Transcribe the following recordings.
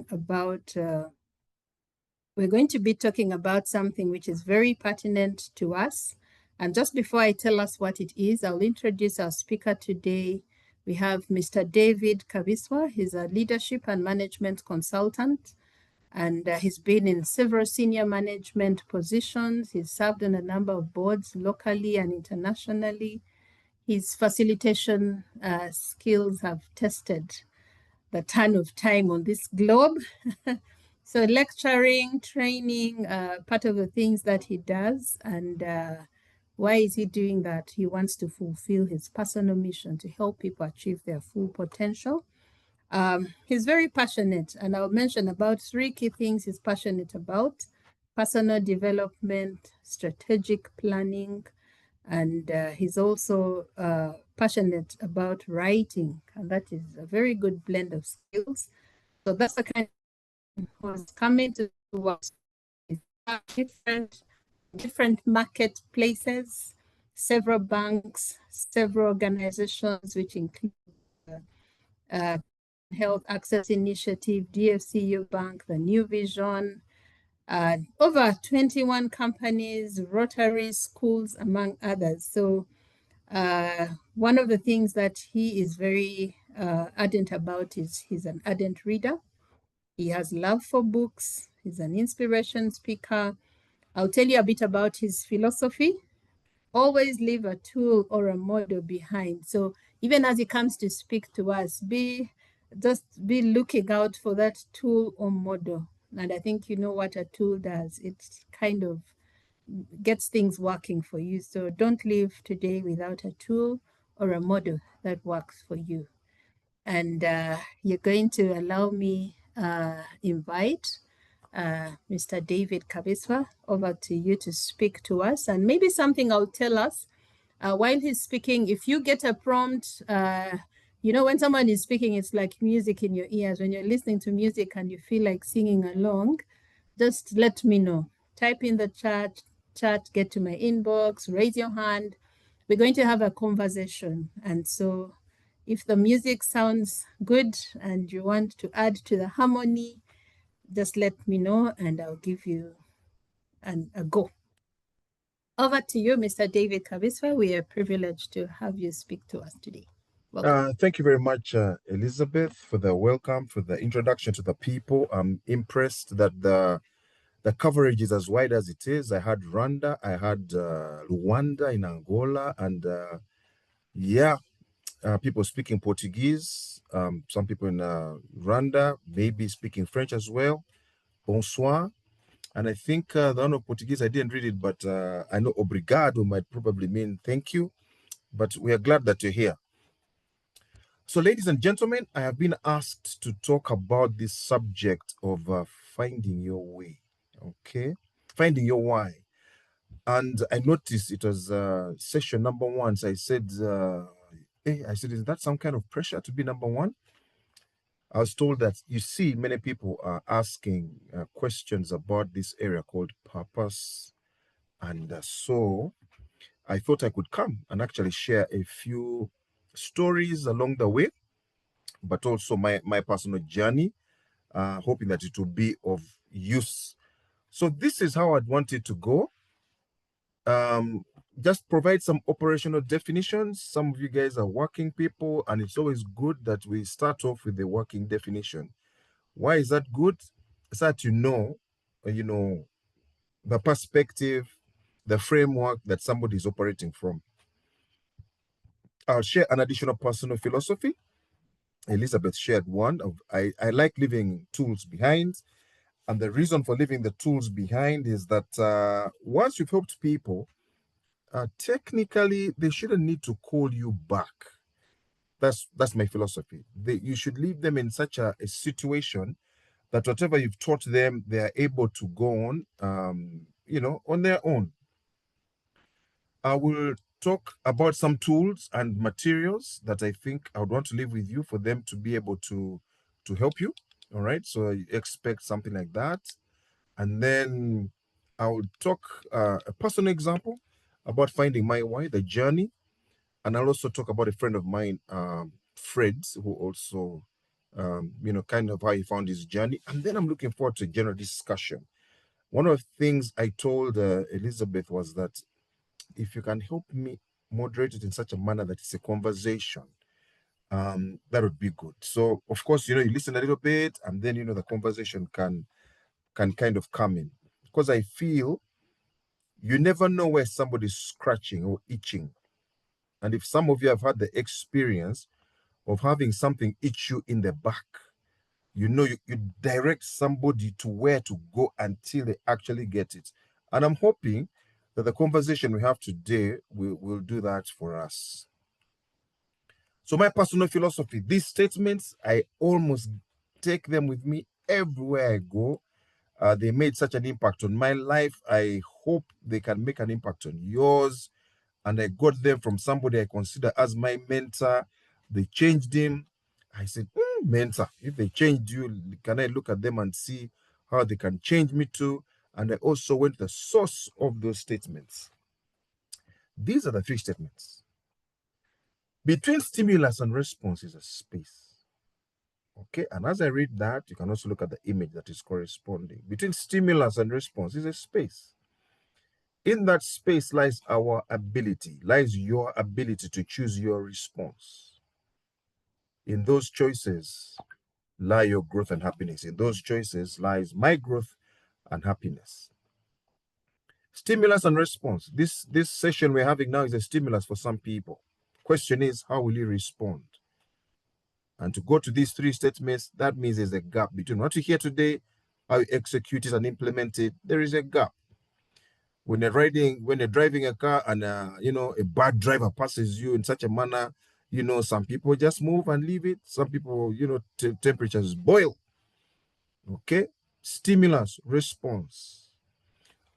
about, we're going to be talking about something which is very pertinent to us. And just before I tell us what it is, I'll introduce our speaker today. We have Mr. David Kabiswa. He's a leadership and management consultant, and he's been in several senior management positions. He's served on a number of boards locally and internationally. His facilitation skills have tested the turn of time on this globe. So lecturing, training, part of the things that he does. And why is he doing that? He wants to fulfill his personal mission to help people achieve their full potential. He's very passionate, and I'll mention about 3 key things he's passionate about: personal development, strategic planning, and he's also passionate about writing, and that is a very good blend of skills. So that's the kind of who's coming to work different marketplaces, several banks, several organizations, which include Health Access Initiative, DFCU Bank, the New Vision, over 21 companies, Rotary schools, among others. So one of the things that he is very ardent about is he's an ardent reader. He has love for books. He's an inspiration speaker. I'll tell you a bit about his philosophy. Always leave a tool or a model behind. So even as he comes to speak to us, just be looking out for that tool or model. And I think you know what a tool does. It kind of gets things working for you. So don't leave today without a tool or a model that works for you. And you're going to allow me invite Mr. David Kabiswa over to you to speak to us. And maybe something I'll tell us while he's speaking, if you get a prompt, you know, when someone is speaking, it's like music in your ears. When you're listening to music and you feel like singing along, just let me know. Type in the chat, get to my inbox, raise your hand. We're going to have a conversation. And so if the music sounds good and you want to add to the harmony, just let me know and I'll give you a go. Over to you, Mr. David Kabiswa. We are privileged to have you speak to us today. Thank you very much, Elizabeth, for the welcome, for the introduction to the people. I'm impressed that the coverage is as wide as it is. I had Rwanda, I had Rwanda in Angola, and people speaking Portuguese, some people in Rwanda, maybe speaking French as well. Bonsoir. And I think the one of Portuguese, I didn't read it, but I know obrigado might probably mean thank you. But we are glad that you're here. So, ladies and gentlemen, I have been asked to talk about this subject of finding your way, okay? Finding your why. And I noticed it was session number 1. So I said, is that some kind of pressure to be number 1? I was told that, you see, many people are asking questions about this area called purpose. And so I thought I could come and actually share a few stories along the way, but also my personal journey, hoping that it will be of use. So this is how I'd want it to go. Just provide some operational definitions. Some of you guys are working people, and it's always good that we start off with the working definition. Why is that good? So that you know, the perspective, the framework that somebody is operating from. I'll share an additional personal philosophy. Elizabeth shared one of I like leaving tools behind. And the reason for leaving the tools behind is that once you've helped people, technically they shouldn't need to call you back. That's my philosophy. You should leave them in such a situation that whatever you've taught them, they are able to go on, on their own. I will talk about some tools and materials that I think I would want to leave with you for them to be able to help you. All right, so you expect something like that. And then I will talk a personal example about finding my why, the journey. And I'll also talk about a friend of mine, Fred, who also kind of how he found his journey. And then I'm looking forward to a general discussion. One of the things I told Elizabeth was that if you can help me moderate it in such a manner that it's a conversation, that would be good. So, of course, you listen a little bit, and then, the conversation can kind of come in. Because I feel you never know where somebody's scratching or itching. And if some of you have had the experience of having something itch you in the back, you direct somebody to where to go until they actually get it. And I'm hoping that the conversation we have today will do that for us. So my personal philosophy, these statements, I almost take them with me everywhere I go. They made such an impact on my life. I hope they can make an impact on yours. And I got them from somebody I consider as my mentor. They changed him. I said, mentor, if they changed you, can I look at them and see how they can change me too? And I also went to the source of those statements. These are the 3 statements. Between stimulus and response is a space. Okay, and as I read that, you can also look at the image that is corresponding. Between stimulus and response is a space. In that space lies your ability to choose your response. In those choices lie your growth and happiness. In those choices lies my growth and happiness. Stimulus and response. This session we're having now is a stimulus for some people. Question is, how will you respond? And to go to these 3 statements, that means there's a gap between what you hear today, how you execute it and implement it. There is a gap. When you're driving a car and a bad driver passes you in such a manner, some people just move and leave it. Some people, temperatures boil. Okay, stimulus, response.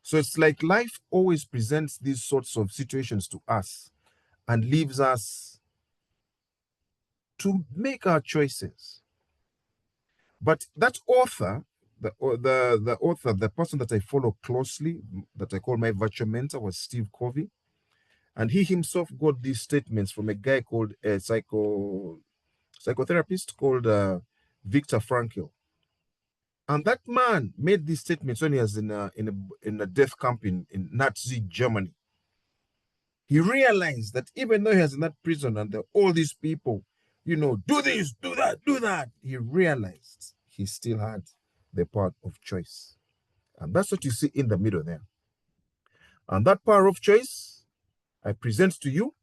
So it's like life always presents these sorts of situations to us and leaves us to make our choices. But that author, the author, the person that I follow closely, that I call my virtual mentor, was Steve Covey. And he himself got these statements from a guy called a psychotherapist called Viktor Frankl. And that man made these statements when he was in a death camp in Nazi Germany. He realized that even though he was in that prison and all these people, do this, do that, do that, he realized he still had the power of choice. And that's what you see in the middle there. And that power of choice I present to you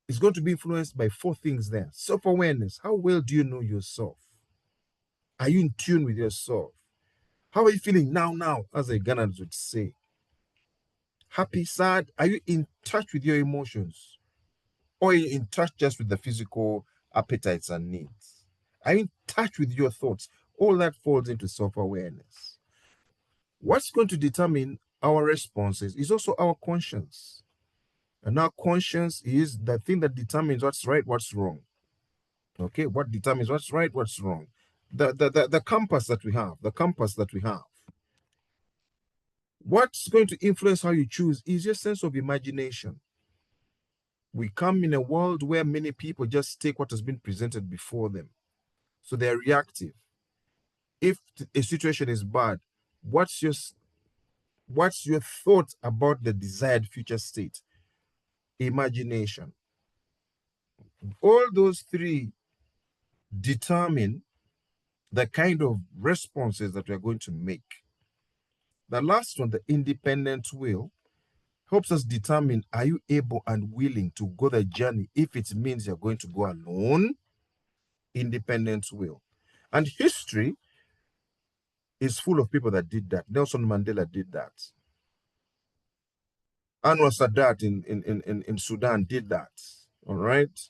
is going to be influenced by 4 things there. Self-awareness. How well do you know yourself? Are you in tune with yourself? How are you feeling now, as the Ghanaians would say? Happy, sad? Are you in touch with your emotions? Or are you in touch just with the physical appetites and needs? Are you in touch with your thoughts? All that falls into self-awareness. What's going to determine our responses is also our conscience. And our conscience is the thing that determines what's right, what's wrong. Okay, what determines what's right, what's wrong? The compass that we have. What's going to influence how you choose is your sense of imagination. We come in a world where many people just take what has been presented before them. So they're reactive. If a situation is bad, what's your thought about the desired future state? Imagination. All those 3 determine the kind of responses that we're going to make. The last one, the independent will, helps us determine, are you able and willing to go the journey if it means you're going to go alone? Independent will. And history is full of people that did that. Nelson Mandela did that. Anwar Sadat in Sudan did that. All right?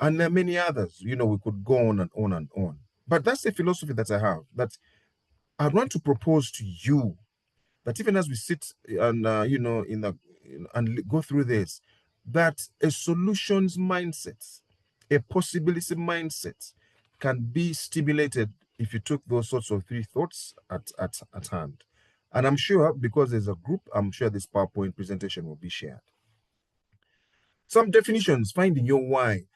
And there are many others. We could go on and on and on. But that's the philosophy that I have, that I want to propose to you that even as we sit and and go through this, that a solutions mindset, a possibility mindset, can be stimulated if you took those sorts of 3 thoughts at hand. And I'm sure, because there's a group, I'm sure this PowerPoint presentation will be shared. Some definitions: finding your why.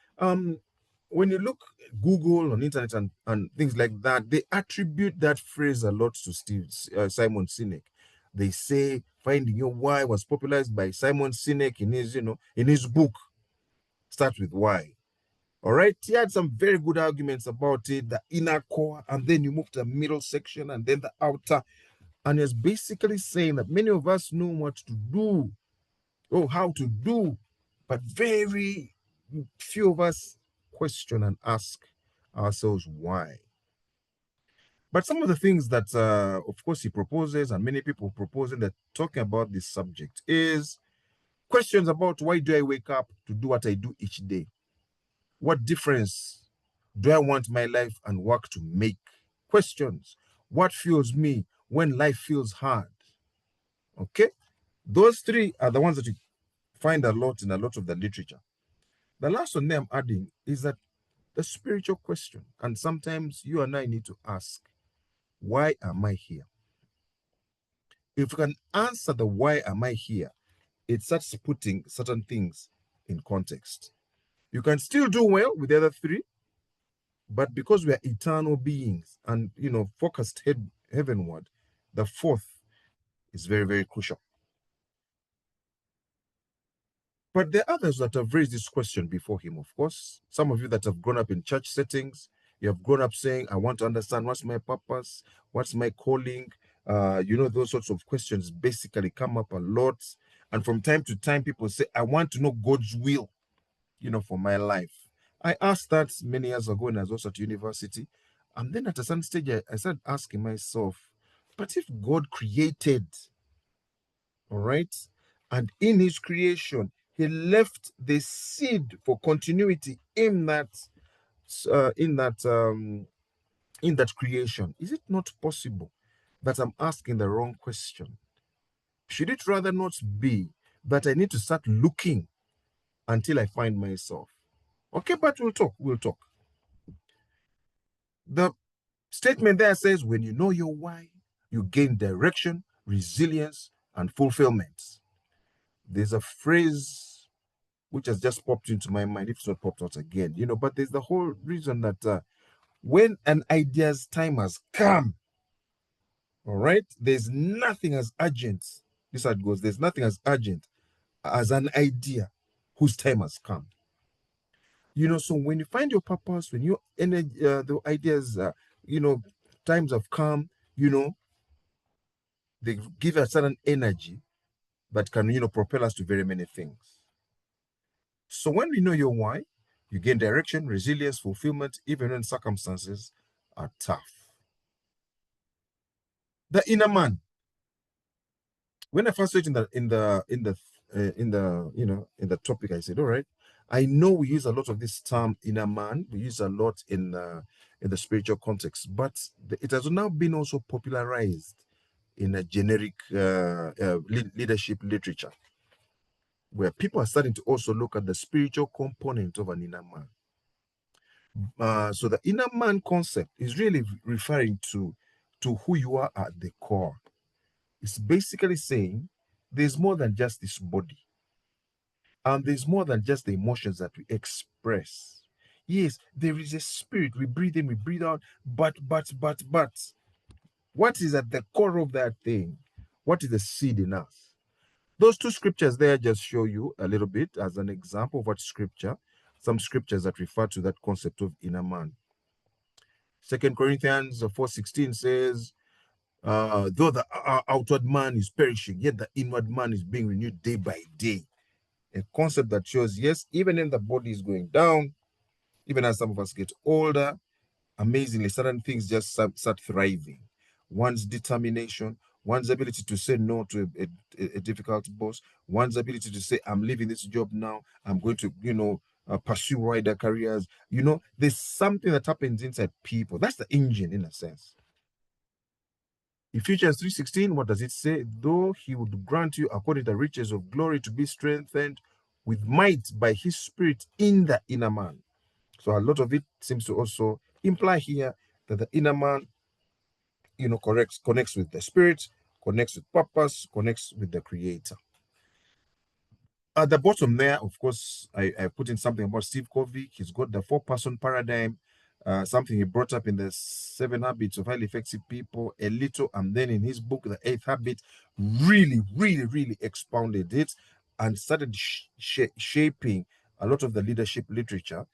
when you look at Google on internet and things like that, they attribute that phrase a lot to Simon Sinek. They say finding your why was popularized by Simon Sinek in his, in his book, Start with Why. All right, he had some very good arguments about it, the inner core, and then you move to the middle section and then the outer. And he's basically saying that many of us know what to do, or how to do, but very few of us question and ask ourselves why. But some of the things that, of course, he proposes, and many people proposing that talking about this subject, is questions about why do I wake up to do what I do each day? What difference do I want my life and work to make? Questions. What fuels me when life feels hard? Okay? Those three are the ones that you find a lot in a lot of the literature. The last one I'm adding is that the spiritual question. And sometimes you and I need to ask, why am I here? If we can answer the why am I here, it starts putting certain things in context. You can still do well with the other three, but because we are eternal beings and focused heavenward, the fourth is very, very crucial. But there are others that have raised this question before him, of course. Some of you that have grown up in church settings, you have grown up saying, I want to understand what's my purpose, what's my calling. Those sorts of questions basically come up a lot. And from time to time, people say, I want to know God's will, for my life. I asked that many years ago when I was also at university. And then at a certain stage, I started asking myself, but if God created, all right, and in his creation, he left the seed for continuity in that uh, in that um, in that creation, is it not possible that I'm asking the wrong question? Should it rather not be that I need to start looking until I find myself? Okay, but we'll talk. The statement there says, when you know your why, you gain direction, resilience, and fulfillment. There's a phrase which has just popped into my mind, if it's not popped out again, but there's the whole reason that when an idea's time has come, all right, there's nothing as urgent. This is how it goes. There's nothing as urgent as an idea whose time has come. So when you find your purpose, when you the ideas, times have come, they give a certain energy that can, propel us to very many things. So when we know your why, you gain direction, resilience, fulfillment, even when circumstances are tough. The inner man. When I first read in the topic, I said, all right, I know we use a lot of this term inner man. We use a lot in the spiritual context, but it has now been also popularized in a generic leadership literature, where people are starting to also look at the spiritual component of an inner man. So the inner man concept is really referring to who you are at the core. It's basically saying there's more than just this body. And there's more than just the emotions that we express. Yes, there is a spirit. We breathe in, we breathe out. But, what is at the core of that thing? What is the seed in us? Those two scriptures there just show you a little bit as an example of what some scriptures that refer to that concept of inner man. 2 Corinthians 4:16 says, though the outward man is perishing, yet the inward man is being renewed day by day. A concept that shows, yes, even in the body is going down, even as some of us get older, amazingly, certain things just start thriving. One's determination, one's ability to say no to a difficult boss, one's ability to say, I'm leaving this job now, I'm going to, pursue wider careers. There's something that happens inside people. That's the engine, in a sense. Ephesians 3:16, what does it say? Though he would grant you according to the riches of glory to be strengthened with might by his spirit in the inner man. So a lot of it seems to also imply here that the inner man, connects with the spirit, connects with purpose, connects with the creator. At the bottom there, of course, I put in something about Steve Covey. He's got the 4-person paradigm, something he brought up in the 7 Habits of Highly Effective People a little, and then in his book, The 8th Habit, really expounded it and started shaping a lot of the leadership literature.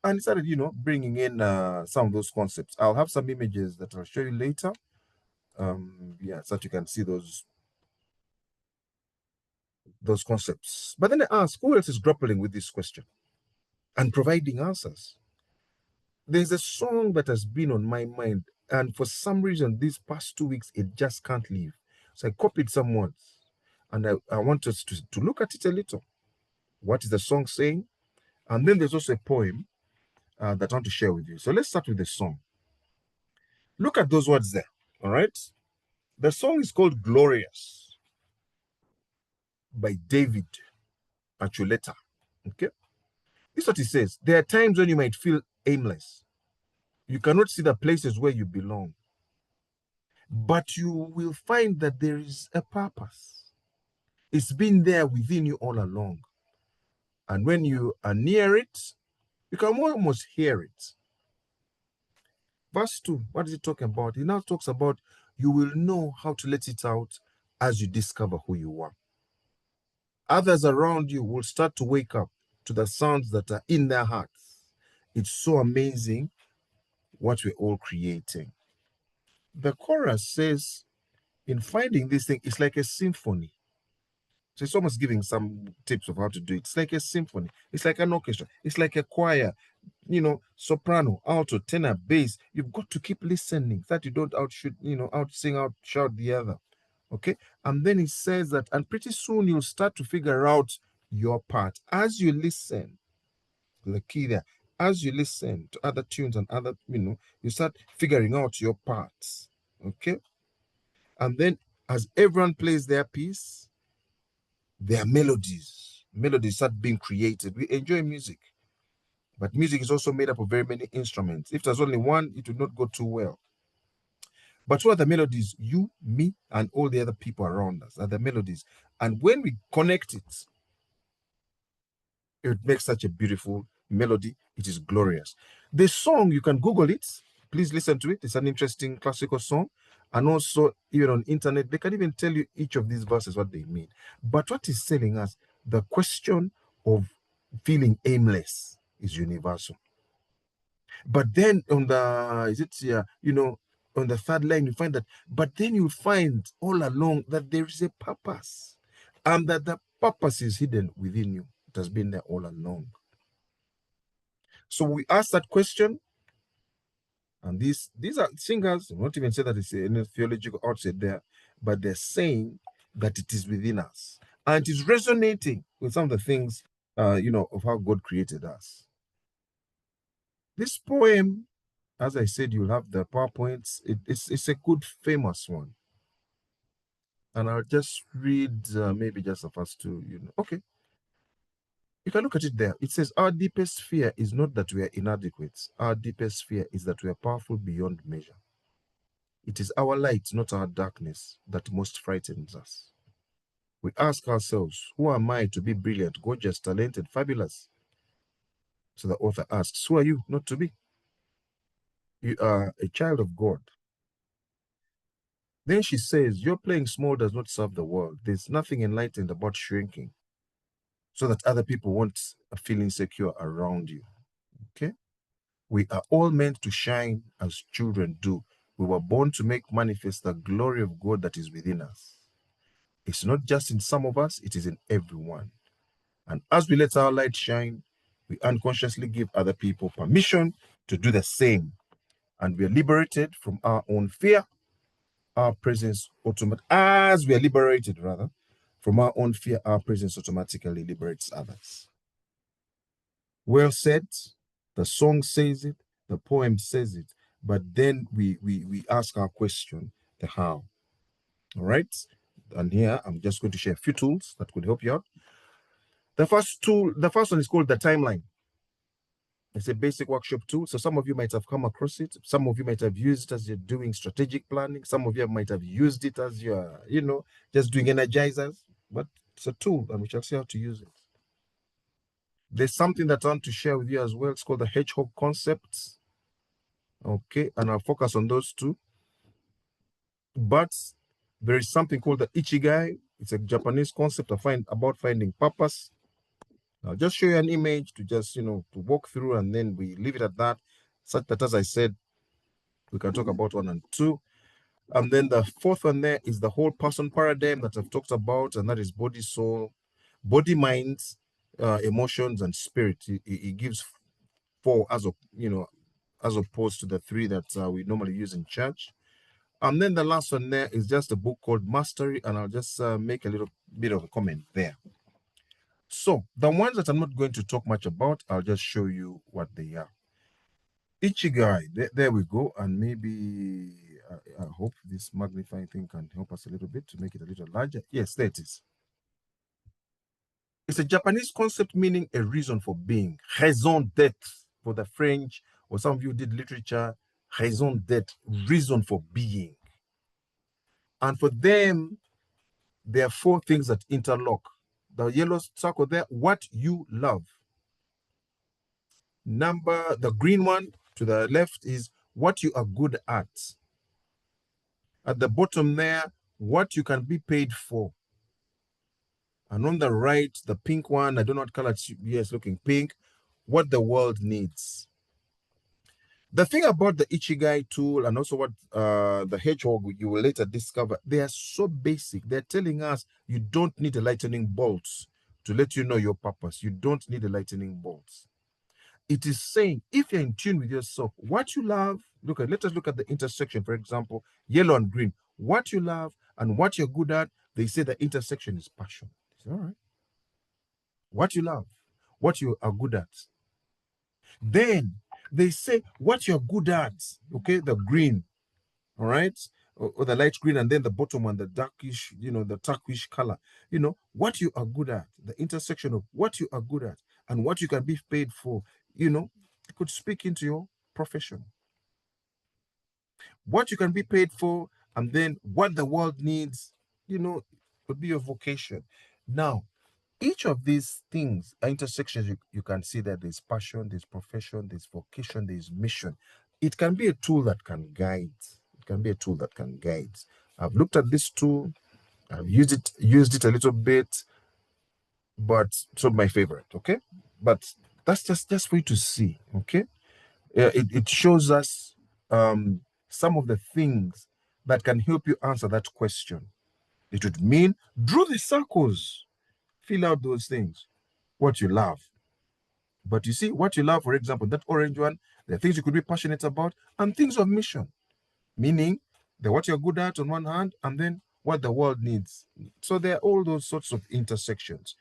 And he started, bringing in some of those concepts. I'll have some images that I'll show you later. Yeah, so that you can see those concepts. But then I ask, who else is grappling with this question and providing answers? There's a song that has been on my mind, and for some reason, these past 2 weeks, it just can't leave. So I copied some words, and I want us to look at it a little. What is the song saying? And then there's also a poem that I want to share with you. So let's start with the song. Look at those words there, all right? The song is called Glorious by David Achuleta, okay? This is what he says. There are times when you might feel aimless. You cannot see the places where you belong. But you will find that there is a purpose. It's been there within you all along. And when you are near it, you can almost hear it. Verse 2, what is he talking about? He now talks about you will know how to let it out as you discover who you are. Others around you will start to wake up to the sounds that are in their hearts. It's so amazing what we're all creating. The chorus says, in finding this thing, it's like a symphony. So it's almost giving some tips of how to do it. It's like a symphony. It's like an orchestra. It's like a choir, soprano, alto, tenor, bass. You've got to keep listening so that you don't outshoot, outsing, outshout the other. Okay. And then he says that, and pretty soon you'll start to figure out your part as you listen. The key there, as you listen to other tunes and other, you start figuring out your parts. Okay. And then as everyone plays their piece, there are melodies. Melodies start being created. We enjoy music, but music is also made up of very many instruments. If there's only one, it would not go too well. But what are the melodies? You, me, and all the other people around us are the melodies. And when we connect it, it makes such a beautiful melody. It is glorious. The song, you can Google it. Please listen to it. It's an interesting classical song. And also, even on internet, they can even tell you each of these verses, what they mean. But what is telling us, the question of feeling aimless is universal. But then on on the third line, you find that, but then you find all along that there is a purpose, and that the purpose is hidden within you. It has been there all along. So we ask that question, and these are singers, I'm not even say that it's any theological outset there, but they're saying that it is within us, and it is resonating with some of the things, of how God created us. This poem, as I said, you'll have the PowerPoints. It's a good, famous one. And I'll just read maybe just the first two, Okay. You can look at it there. It says, our deepest fear is not that we are inadequate. Our deepest fear is that we are powerful beyond measure. It is our light, not our darkness, that most frightens us. We ask ourselves, who am I to be brilliant, gorgeous, talented, fabulous? So the author asks, who are you not to be? You are a child of God. Then she says, your playing small does not serve the world. There's nothing enlightened about shrinking so that other people won't feel insecure around you. Okay? We are all meant to shine as children do. We were born to make manifest the glory of God that is within us. It's not just in some of us, it is in everyone. And as we let our light shine, we unconsciously give other people permission to do the same. And we are liberated from our own fear. Our presence as we are liberated, rather, from our own fear, our presence automatically liberates others. Well said. The song says it, the poem says it, but then we ask our question, the how. All right. And here I'm just going to share a few tools that could help you out. The first one is called the timeline. It's a basic workshop tool. So some of you might have come across it. Some of you might have used it as you're doing strategic planning. Some of you might have used it as you're, just doing energizers. But It's a tool, and we shall see how to use it. There's something that I want to share with you as well. It's called the hedgehog concepts. Okay, and I'll focus on those two. But there is something called the ichigai. It's a Japanese concept about finding purpose. I'll just show you an image to just, to walk through, and then we leave it at that. Such that, as I said, we can talk about 1 and 2. And then the fourth one there is the whole person paradigm that I've talked about, and that is body, soul, body, mind, emotions, and spirit. It gives 4 as opposed to the 3 that we normally use in church. And then the last one there is just a book called Mastery, and I'll just make a little bit of a comment there. So the ones that I'm not going to talk much about, I'll just show you what they are. Ichigai, there we go. And maybe I hope this magnifying thing can help us a little bit to make it a little larger. Yes, there it is. It's a Japanese concept meaning a reason for being. Raison d'être for the French, or some of you did literature. Raison d'être, reason for being. And for them, there are 4 things that interlock. The yellow circle there, what you love. The green one to the left is what you are good at. At the bottom there, what you can be paid for. And on the right, the pink one, I don't know what color it's looking pink, what the world needs. The thing about the Ichigai tool and also what the hedgehog you will later discover, they are so basic. They're telling us you don't need a lightning bolt to let you know your purpose. You don't need a lightning bolt. It is saying, if you're in tune with yourself, what you love, let us look at the intersection, for example, yellow and green. What you love and what you're good at, they say the intersection is passion. All right. What you love, what you are good at. Then they say what you're good at, okay, the green, all right, or the light green, and then the bottom one, the darkish, the turquoise color, what you are good at, the intersection of what you are good at and what you can be paid for, it could speak into your profession. What you can be paid for, and then what the world needs, could be your vocation. Now, each of these things are intersections. You can see that there's passion, there's profession, there's vocation, there's mission. It can be a tool that can guide. It can be a tool that can guide. I've looked at this tool. I've used it a little bit, but it's not my favorite, okay? But that's just for you to see, okay? It shows us some of the things that can help you answer that question. It would mean draw the circles, fill out those things, what you love. But you see, what you love, for example, that orange one, there are things you could be passionate about and things of mission, meaning what you're good at on one hand and then what the world needs. So there are all those sorts of intersections.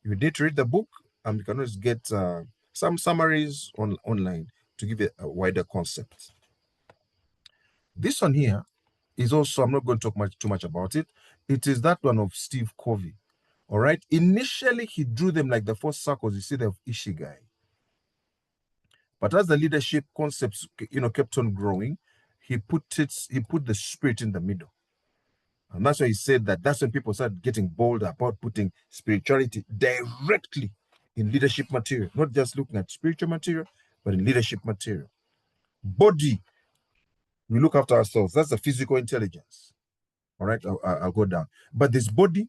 You need to read the book, and you can always get some summaries online to give it a wider concept. This one here is also, I'm not going to talk too much about it. It is that one of Steve Covey. All right. Initially, he drew them like the 4 circles you see there of Ichigai. But as the leadership concepts, kept on growing, he put the spirit in the middle. And that's why he said that's when people started getting bolder about putting spirituality directly in leadership material, not just looking at spiritual material, but in leadership material. Body, we look after ourselves. That's the physical intelligence. All right, I'll go down. But this body,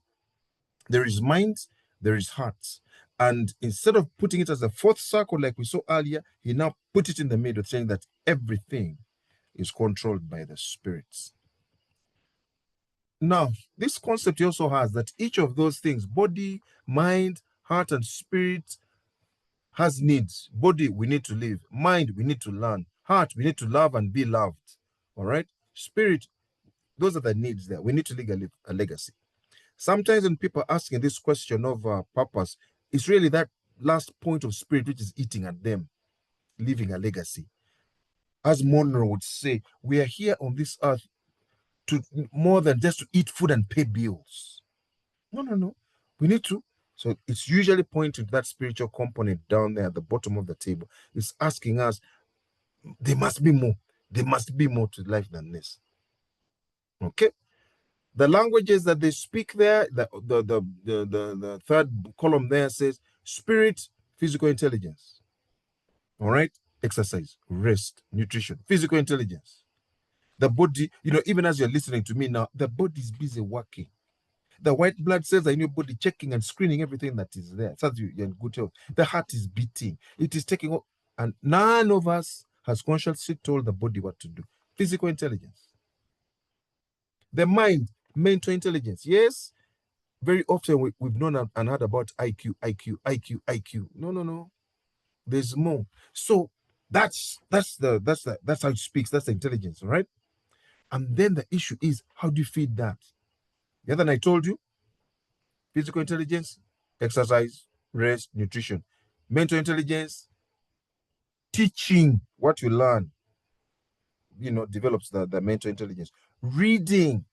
there is mind, there is heart. And instead of putting it as a 4th circle like we saw earlier, he now put it in the middle, saying that everything is controlled by the spirits. Now, this concept also has that each of those things, body, mind, heart, and spirit, has needs. Body, we need to live. Mind, we need to learn. Heart, we need to love and be loved. All right? Spirit, those are the needs there. We need to leave a legacy. Sometimes when people are asking this question of purpose, it's really that last point of spirit which is eating at them, leaving a legacy. As Monroe would say, we are here on this earth to more than just to eat food and pay bills. No. We need to. So it's usually pointing to that spiritual component down there at the bottom of the table. It's asking us, there must be more. There must be more to life than this. Okay? The languages that they speak there, the third column there says spirit, physical intelligence. All right? Exercise, rest, nutrition, physical intelligence. The body, even as you're listening to me now, the body is busy working. The white blood cells are in your body checking and screening everything that is there. So that you're in good health. The heart is beating. It is taking up, and none of us has consciously told the body what to do. Physical intelligence. The mind, mental intelligence. Yes, very often we've known and heard about IQ, IQ, IQ, IQ. No. There's more. So that's how it speaks. That's the intelligence, right? And then the issue is, how do you feed that? The other night I told you, physical intelligence, exercise, rest, nutrition. Mental intelligence, teaching what you learn, develops the mental intelligence. Reading,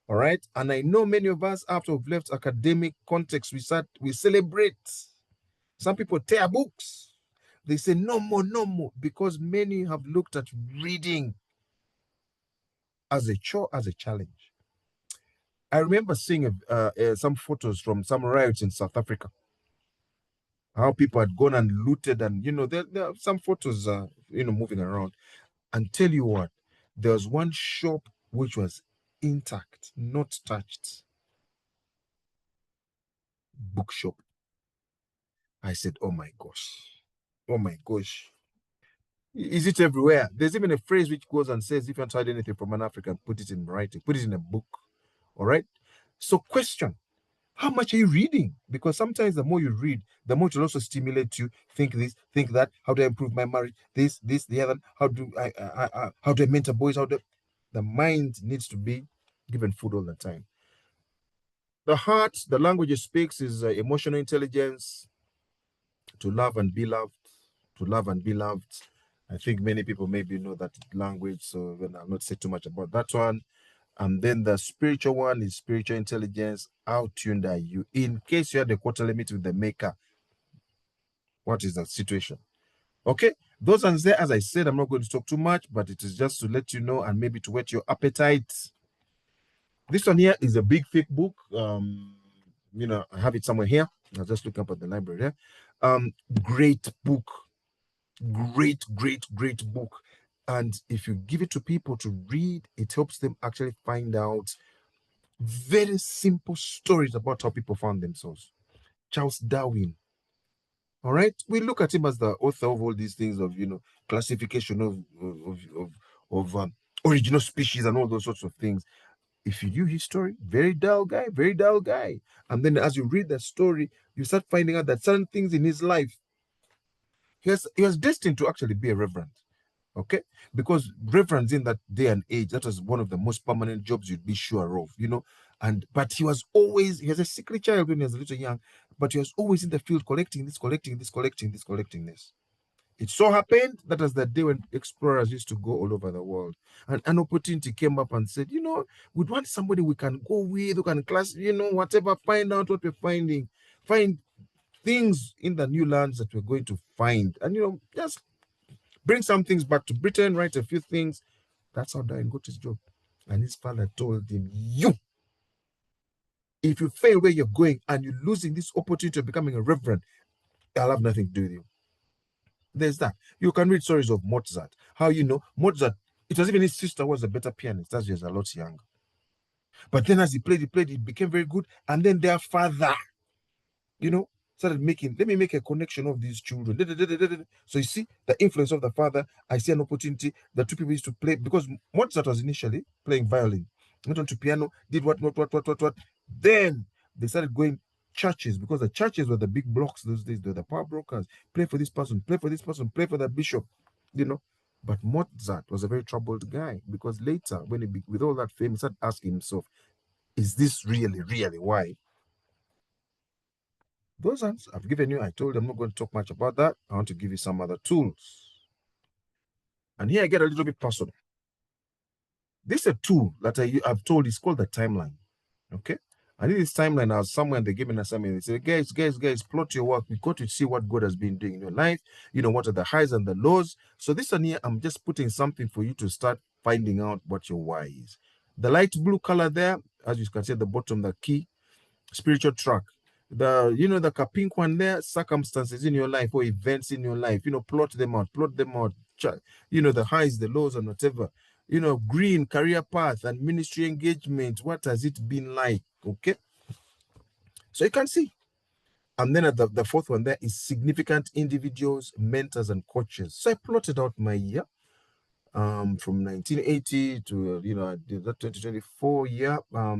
all right? And I know many of us, after we've left academic context, we celebrate. Some people tear books. They say, no more, because many have looked at reading as a chore, as a challenge. I remember seeing some photos from some riots in South Africa. How people had gone and looted, and there are some photos moving around. And tell you what, there was one shop which was intact, not touched. Bookshop. I said, oh my gosh. Is it everywhere? There's even a phrase which goes and says, if you want to hide anything from an African, put it in writing, put it in a book. All right? So question, how much are you reading? Because sometimes the more you read, the more it will also stimulate you. Think this, think that. How do I improve my marriage? This, the other. How do I mentor boys? The mind needs to be given food all the time. The heart, the language it speaks is emotional intelligence, to love and be loved, to love and be loved. I think many people maybe know that language, so I'll not say too much about that one. And then the spiritual one is spiritual intelligence. How tuned are you? In case you had a quarter limit with the maker, what is the situation? Okay, those ones there, as I said, I'm not going to talk too much, but it is just to let you know and maybe to whet your appetite. This one here is a big thick book. I have it somewhere here. I'll just look up at the library there. Great book. Great book. And if you give it to people to read, it helps them actually find out very simple stories about how people found themselves. Charles Darwin. All right, we look at him as the author of all these things of classification of original species and all those sorts of things. If you knew his story, very dull guy. And then as you read the story, you start finding out that certain things in his life, he was destined to actually be a reverend. Okay, because reverends in that day and age, that was one of the most permanent jobs you'd be sure of, but he was a sickly child when he was a little young, but he was always in the field collecting this. It so happened that was the day when explorers used to go all over the world, and an opportunity came up and said, we'd want somebody we can go with, who can class, whatever, find out what we're finding, find things in the new lands that we're going to find, and just bring some things back to Britain, write a few things. That's how Darwin got his job. And his father told him, if you fail where you're going and you're losing this opportunity of becoming a reverend, I'll have nothing to do with you. There's that. You can read stories of Mozart. How Mozart, it was even his sister was a better pianist. As he was a lot younger. But then as he played, it became very good. And then their father, started let me make a connection of these children. So you see the influence of the father. I see an opportunity. The two people used to play, because Mozart was initially playing violin, went on to piano, did what. Then they started going churches, because the churches were the big blocks those days. They were the power brokers. Play for this person, play for this person, play for the bishop, But Mozart was a very troubled guy, because later, when with all that fame, he started asking himself, is this really why? Those ones I've given you, I told you I'm not going to talk much about that. I want to give you some other tools. And here I get a little bit personal. This is a tool that I've told is called the timeline. Okay? And in this timeline, I was somewhere and they gave me an assignment. They said, guys, plot your work. We've got to see what God has been doing in your life. What are the highs and the lows. So this one here, I'm just putting something for you to start finding out what your why is. The light blue color there, as you can see at the bottom, the key, spiritual track. The pink one there, circumstances in your life or events in your life, plot them out, the highs, the lows, and whatever. Green, career path and ministry engagement. What has it been like? Okay. So you can see. And then at the fourth one there is significant individuals, mentors, and coaches. So I plotted out my year from 1980 to, I did that 2024 year. I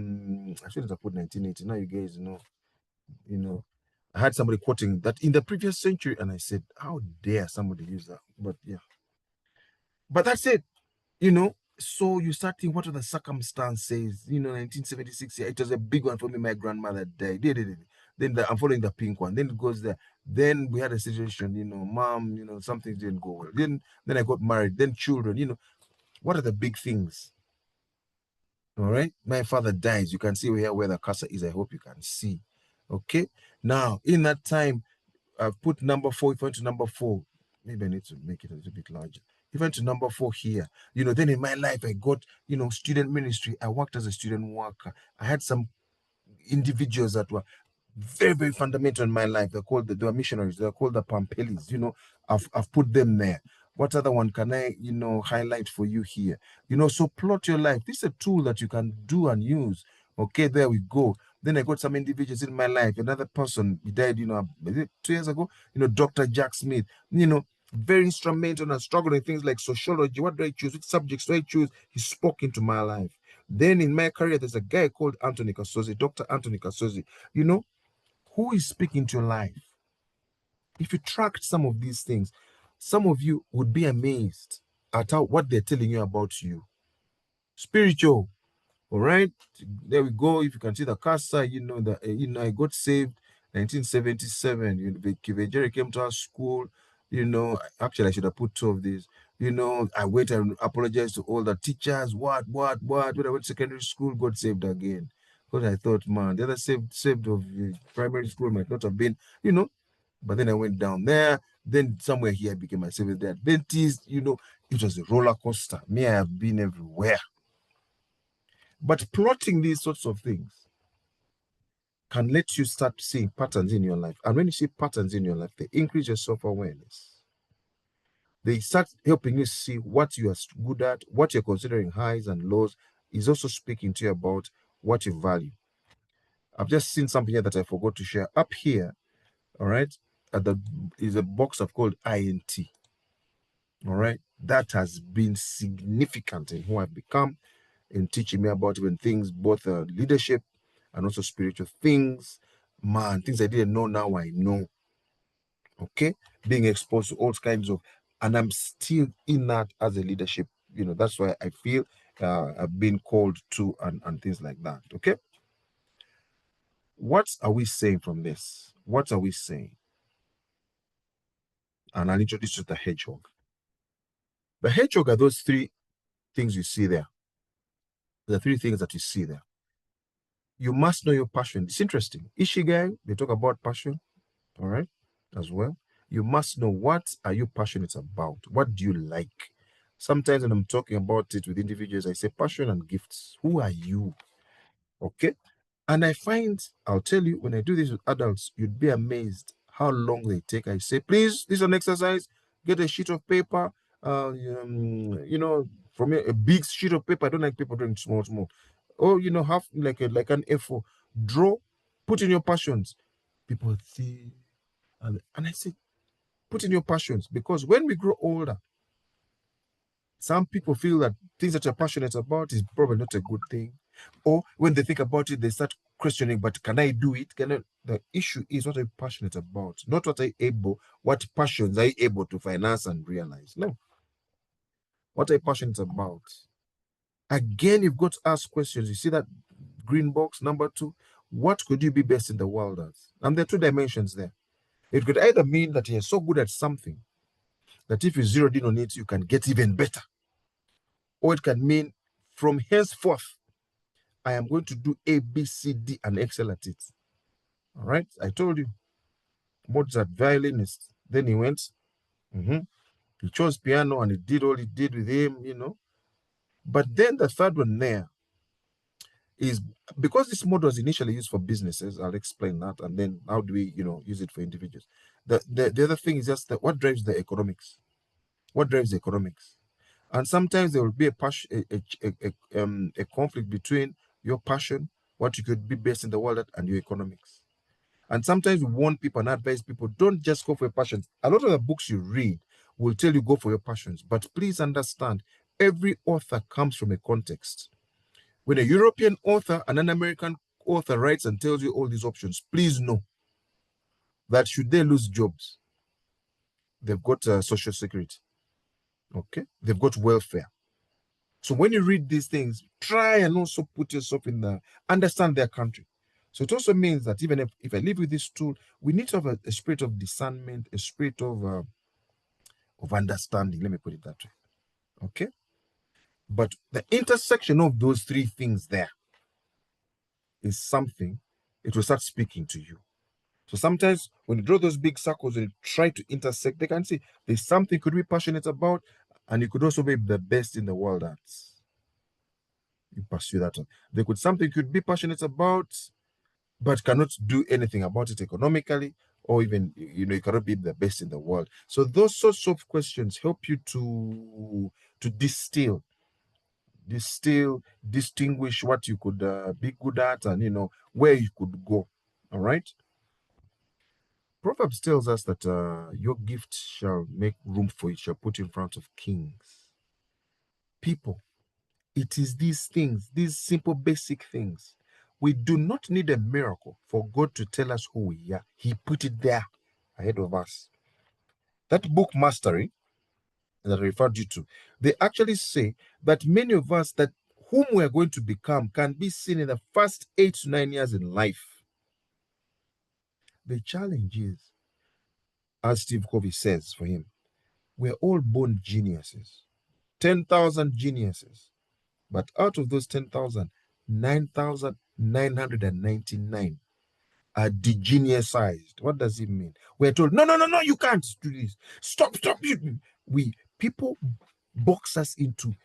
shouldn't have put 1980. Now you guys know, I had somebody quoting that in the previous century, and I said, how dare somebody use that? But yeah. But that's it, So you start thinking, what are the circumstances? 1976, yeah, it was a big one for me. My grandmother died. Then I'm following the pink one. Then it goes there. Then we had a situation, mom, something didn't go well. Then I got married. Then children, what are the big things? All right. My father dies. You can see here where the cursor is. I hope you can see. Okay. Now, in that time, I've put number 4. If I went to number 4, maybe I need to make it a little bit larger. If I went to number 4 here, then in my life, I got, student ministry. I worked as a student worker. I had some individuals that were very, very fundamental in my life. They were missionaries. They're called the Pampelis. I've put them there. What other one can I, highlight for you here? So plot your life. This is a tool that you can do and use. Okay, there we go. Then I got some individuals in my life. Another person, he died, 2 years ago, Dr. Jack Smith, very instrumental and struggling things like sociology. What do I choose? Which subjects do I choose? He spoke into my life. Then in my career, there's a guy called Anthony Kasozi, Dr. Anthony Kasozi, who is speaking to your life. If you tracked some of these things, some of you would be amazed at what they're telling you about you. Spiritual, all right? There we go. If you can see the cursor, I got saved 1977. Kivejere came to our school. Actually, I should have put 2 of these. I went and apologized to all the teachers. What? When I went to secondary school, got saved again. Because I thought, man, the other saved of primary school might not have been, but then I went down there. Then somewhere here I became a Seventh-day Adventist. It was a roller coaster. I have been everywhere. But plotting these sorts of things can let you start seeing patterns in your life. And when you see patterns in your life, they increase your self-awareness. They start helping you see what you are good at, what you're considering highs and lows, is also speaking to you about what you value. I've just seen something here that I forgot to share. Up here, all right, is a box I've called INT. All right, that has been significant in who I've become, in teaching me about when things, both leadership and also spiritual things. Man, things I didn't know, now I know. Okay, being exposed to all kinds of, and I'm still in that as a leadership. That's why I feel I've been called to and things like that. Okay, what are we saying from this? What are we saying? And I'll introduce you to the hedgehog. The hedgehog are those 3 things you see there. The 3 things that you see there. You must know your passion. It's interesting. Ishigai, they talk about passion, all right, as well. You must know, what are you passionate about? What do you like? Sometimes when I'm talking about it with individuals, I say passion and gifts. Who are you? Okay. And I find, I'll tell you, when I do this with adults, you'd be amazed how long they take. I say, please, this is an exercise. Get a sheet of paper, from a big sheet of paper. I don't like paper drawing small. Or, have like an A4. Draw, put in your passions. People see, and I say, put in your passions, because when we grow older, some people feel that things that you're passionate about is probably not a good thing. Or when they think about it, they start questioning, but can I do it? The issue is, what are you passionate about? Not what passions are you able to finance and realize? No. What are you passionate about? Again, you've got to ask questions. You see that green box, number 2? What could you be best in the world at? And there are 2 dimensions there. It could either mean that you're so good at something that if you zeroed in on it, you can get even better. Or it can mean, from henceforth, I am going to do A, B, C, D and excel at it. All right? I told you, Mozart, violinist. Then he went, he chose piano and he did all he did with him, But then the 3rd one there, is because this model was initially used for businesses. I'll explain that, and then how do we, use it for individuals. The other thing is just that what drives the economics. What drives the economics? And sometimes there will be a conflict between your passion, what you could be based in the world at, and your economics. And sometimes we warn people and advise people, don't just go for your passions. A lot of the books you read will tell you go for your passions, but please understand, every author comes from a context. When a European author and an American author writes and tells you all these options, please know that should they lose jobs, they've got social security, okay? They've got welfare. So when you read these things, try and also put yourself in understand their country. So it also means that even if I live with this tool, we need to have a spirit of discernment, a spirit of understanding. Let me put it that way. Okay? But the intersection of those three things there is something, it will start speaking to you. So sometimes when you draw those big circles and you try to intersect, they can see there's something you could be passionate about, and you could also be the best in the world at. You pursue that one. There could something you could be passionate about, but cannot do anything about it economically, or even you cannot be the best in the world. So those sorts of questions help you to distinguish what you could be good at, and where you could go. All right. Proverbs tells us that your gift shall make room for it, shall put in front of kings. People, it is these things, these simple basic things. We do not need a miracle for God to tell us who we are. He put it there ahead of us. That book, Mastery, that I referred you to, they actually say that many of us, that whom we are going to become, can be seen in the first 8 to 9 years in life. The challenge is, as Steve Covey says for him, we're all born geniuses, 10,000 geniuses. But out of those 10,000, 9,999 are degeniusized. What does it mean? We're told, no, no, no, no, you can't do this. Stop. People box us into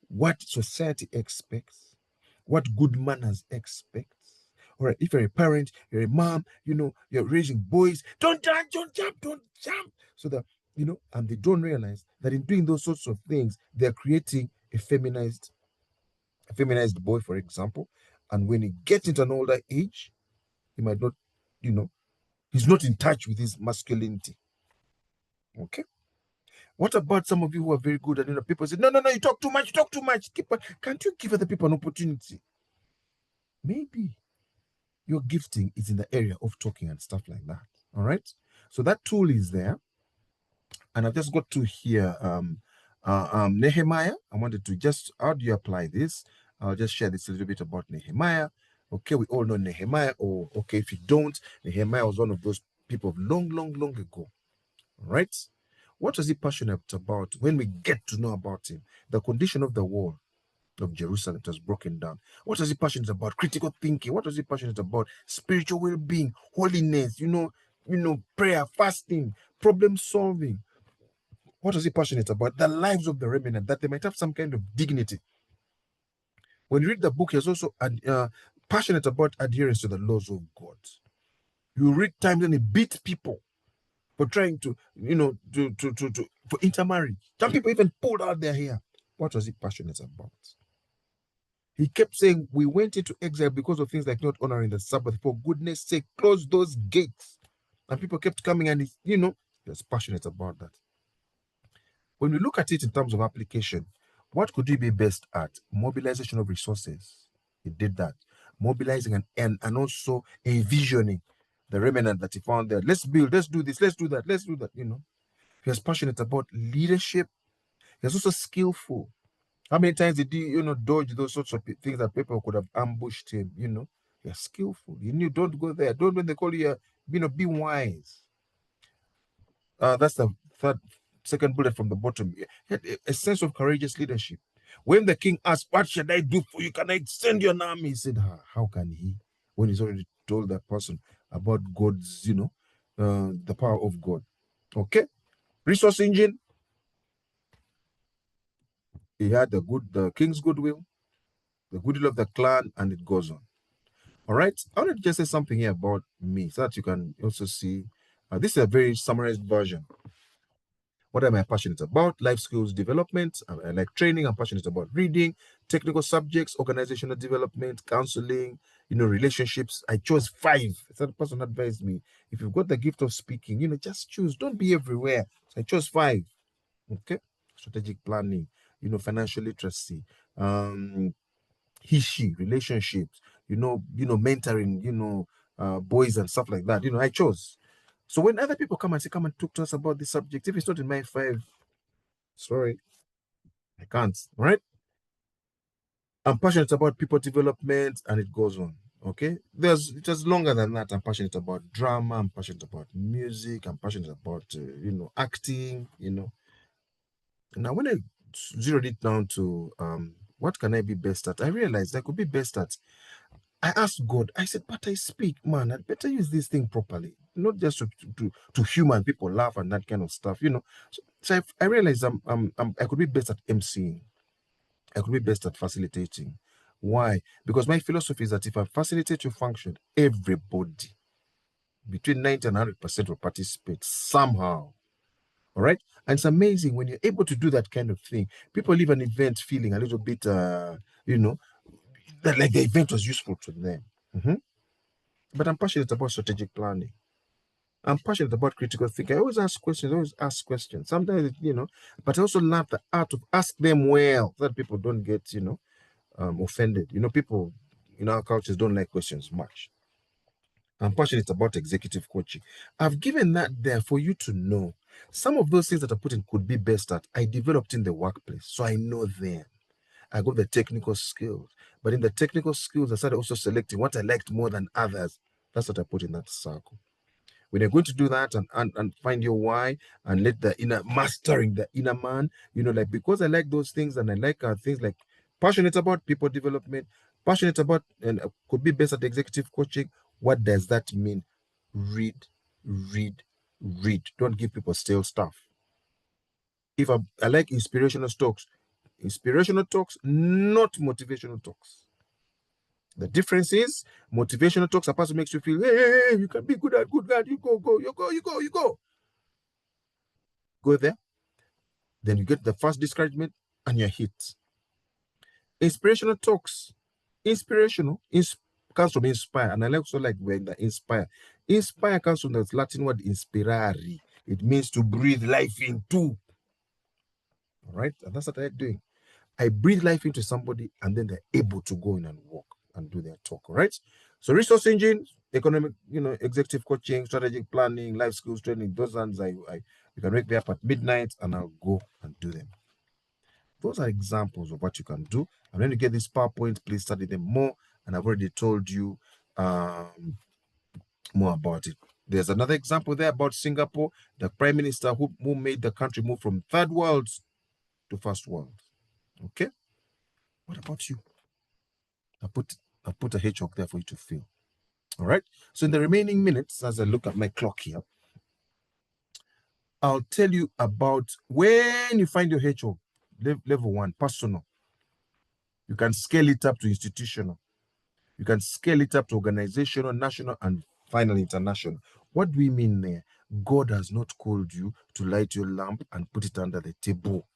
what society expects, what good manners expects. All right, if you're a parent, you're a mom, you're raising boys, don't jump. So that, and they don't realize that in doing those sorts of things, they're creating a feminized boy, for example. And when he gets into an older age, he might not, he's not in touch with his masculinity. Okay. What about some of you who are very good and people say, no, you talk too much. Can't you give other people an opportunity? Maybe your gifting is in the area of talking and stuff like that. All right. So that tool is there. And I've just got to here Nehemiah. I wanted to how do you apply this? I'll just share this a little bit about Nehemiah. Okay, we all know Nehemiah, or okay, if you don't, Nehemiah was one of those people long ago. All right. What was he passionate about? When we get to know about him, the condition of the wall of Jerusalem was broken down. What was he passionate about? Critical thinking. What was he passionate about? Spiritual well-being, holiness, prayer, fasting, problem solving. What was he passionate about? The lives of the remnant, that they might have some kind of dignity. When you read the book, he's also passionate about adherence to the laws of God. You read times when he beat people for trying to, for intermarriage. Some people even pulled out their hair. What was he passionate about? He kept saying, we went into exile because of things like not honoring the Sabbath. For goodness sake, close those gates. And people kept coming, and he was passionate about that. When we look at it in terms of application, what could he be best at? Mobilization of resources. He did that. Mobilizing and also envisioning the remnant that he found there. Let's build, let's do this, let's do that. He was passionate about leadership. He was also skillful. How many times did he, dodge those sorts of things that people could have ambushed him? You're skillful. You knew, don't go there. Don't, when they call you, be wise. That's the second bullet from the bottom. He had a sense of courageous leadership. When the king asked, what should I do for you? Can I send you an army? He said, how can he? When he's already told that person about God's, the power of God. Okay? Resource engine. He had the king's goodwill. the goodwill of the clan, and it goes on. All right. I want to just say something here about me so that you can also see. This is a very summarized version. What am I passionate about? Life skills development. I like training. I'm passionate about reading, technical subjects, organizational development, counseling, relationships. I chose 5. So the person advised me, if you've got the gift of speaking, just choose. Don't be everywhere. So I chose 5. Okay. Strategic planning, financial literacy, she relationships, mentoring, boys and stuff like that. I chose. So when other people come and say, come and talk to us about this subject, if it's not in my 5, sorry, I can't. All right. I'm passionate about people development, and it goes on. Okay. It's just longer than that. I'm passionate about drama. I'm passionate about music. I'm passionate about, acting, Now, when I zeroed it down to what can I be best at, I realized I could be best at. I asked God, I said, but I speak, man, I'd better use this thing properly, not just to human people laugh and that kind of stuff. So I realized I could be best at emceeing. I could be best at facilitating. Why? Because my philosophy is that if I facilitate your function, everybody, between 90 and 100% will participate somehow. All right. And it's amazing when you're able to do that kind of thing. People leave an event feeling a little bit, that like the event was useful to them. But I'm passionate about strategic planning. I'm passionate about critical thinking. I always ask questions. Sometimes, but I also learn the art of ask them well so that people don't get, offended. People in our cultures don't like questions much. I'm passionate about executive coaching. I've given that there for you to know. Some of those things that I put in could be best at, I developed in the workplace, so I know them. I got the technical skills. But in the technical skills, I started also selecting what I liked more than others. That's what I put in that circle. When you're going to do that and find your why and let the inner mastering the inner man, like because I like those things and I like things like passionate about people development, passionate about and could be best at executive coaching. What does that mean? Read, read, read. Don't give people stale stuff. If I like inspirational talks, not motivational talks. The difference is motivational talks are supposed to make you feel, hey, you can be good at good God, you go. Go there, then you get the first discouragement and you're hit. Inspirational talks, comes from inspire, and I also like when the inspire. Inspire comes from the Latin word inspirare. It means to breathe life into. All right, and that's what I like doing. I breathe life into somebody, and then they're able to go in and walk and do their talk. All right. So resource engine, economic, executive coaching, strategic planning, life skills training. Those ones you can wake me up at midnight, and I'll go and do them. Those are examples of what you can do. And when you get this PowerPoint, please study them more. And I've already told you more about it. There's another example there about Singapore, the prime minister who made the country move from third world to first world. Okay. What about you? I put a hedgehog there for you to feel. All right. So in the remaining minutes, as I look at my clock here, I'll tell you about when you find your hedgehog, level 1, personal. You can scale it up to institutional. You can scale it up to organizational, national, and finally international. What do we mean there? God has not called you to light your lamp and put it under the table.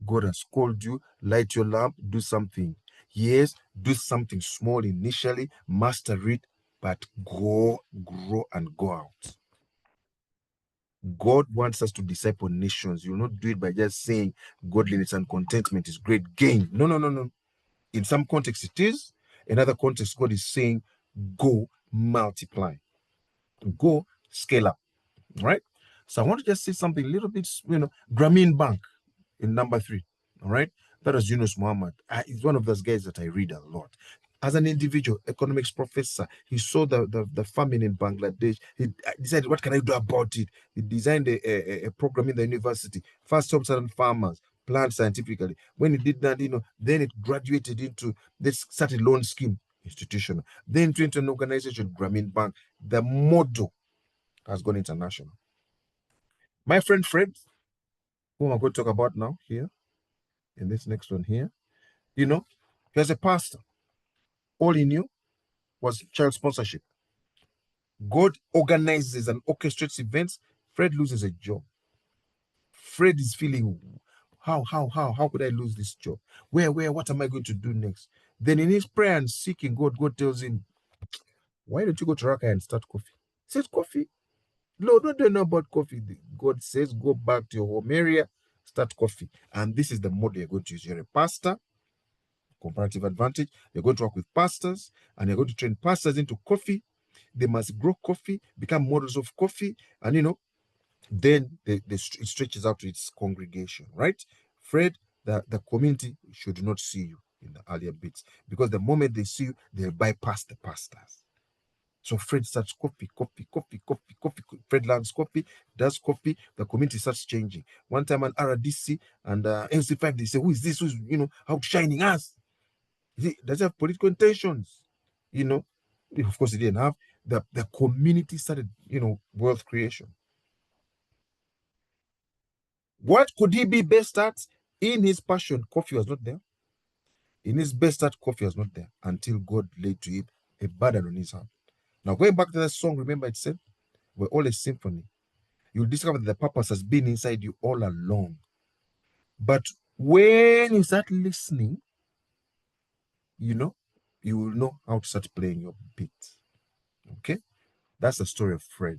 God has called you, light your lamp, do something. Yes, do something small initially, master it, but go, grow, and go out. God wants us to disciple nations. You will not do it by just saying godliness and contentment is great gain. No. In some contexts, it is. In other contexts, God is saying, go multiply, go scale up. Right? So I want to just say something a little bit, Grameen Bank in number 3. All right. That was Yunus Muhammad. He's one of those guys that I read a lot. As an individual economics professor, he saw the famine in Bangladesh. He decided, what can I do about it? He designed a program in the university, first sub-Saharan farmers, planned scientifically. When he did that, then it graduated into, this started loan scheme, institutional. Then it went to an organization, Grameen Bank. The model has gone international. My friend Fred, who I'm going to talk about now here, in this next one here, He was a pastor. All he knew was child sponsorship. God organizes and orchestrates events. Fred loses a job. Fred is feeling, how could I lose this job? Where, what am I going to do next? Then in his prayer and seeking God, God tells him, why don't you go to Raka and start coffee? He says, coffee? Lord, what do you know about coffee? God says, go back to your home area, start coffee. And this is the model you're going to use. You're a pastor, comparative advantage. You're going to work with pastors, and you're going to train pastors into coffee. They must grow coffee, become models of coffee, and then it stretches out to its congregation, right? Fred, the community should not see you in the earlier bits, because the moment they see you, they'll bypass the pastors. So Fred starts coffee. Fred learns coffee, does coffee. The community starts changing. One time, an RDC and NC5, they say, "Who is this? Who's outshining us? Does he have political intentions?" Of course, he didn't have. The community started, wealth creation. What could he be best at? In his passion, coffee was not there. In his best at, coffee was not there until God laid to him a burden on his heart. Now, going back to that song, remember it said, we're all a symphony. You'll discover that the purpose has been inside you all along. But when you start listening, you will know how to start playing your beat. Okay? That's the story of Fred.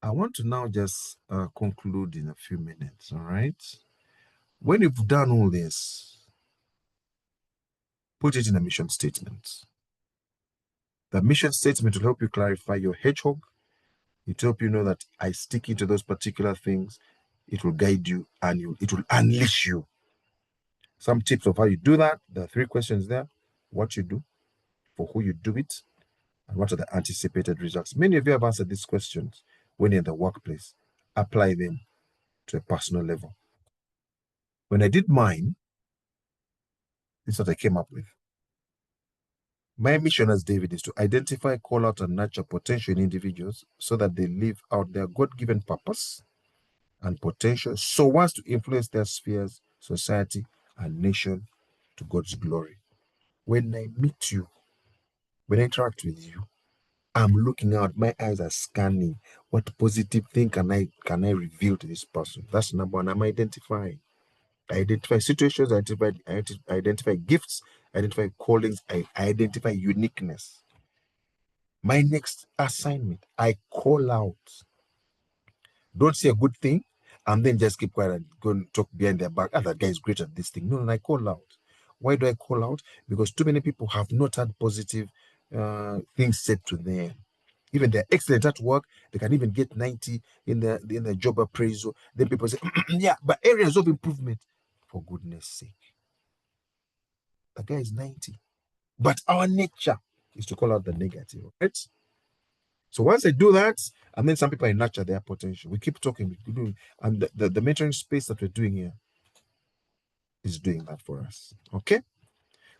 I want to now just conclude in a few minutes, all right? When you've done all this, put it in a mission statement. The mission statement will help you clarify your hedgehog. It will help you know that I stick into those particular things. It will guide you, and it will unleash you. Some tips of how you do that. There are 3 questions there. What you do, for who you do it, and what are the anticipated results. Many of you have answered these questions when you're in the workplace. Apply them to a personal level. When I did mine, this is what I came up with. My mission as David is to identify, call out, and nurture potential in individuals so that they live out their God-given purpose and potential so as to influence their spheres, society, and nation to God's glory. When I meet you, when I interact with you, I'm looking out, my eyes are scanning. What positive thing can I reveal to this person? That's number one. I'm identifying. I identify situations, I identify gifts, I identify callings, I identify uniqueness. My next assignment, I call out. Don't say a good thing and then just keep quiet and go and talk behind their back. That guy is great at this thing. No, I call out. Why do I call out? Because too many people have not had positive things said to them. Even they're excellent at work, they can even get 90 in the job appraisal. Then people say, yeah, but areas of improvement. For goodness sake. The guy is 90. But our nature is to call out the negative, right? So once I do that, and then some people I nurture their potential. We keep talking, and the mentoring space that we're doing here is doing that for us. Okay?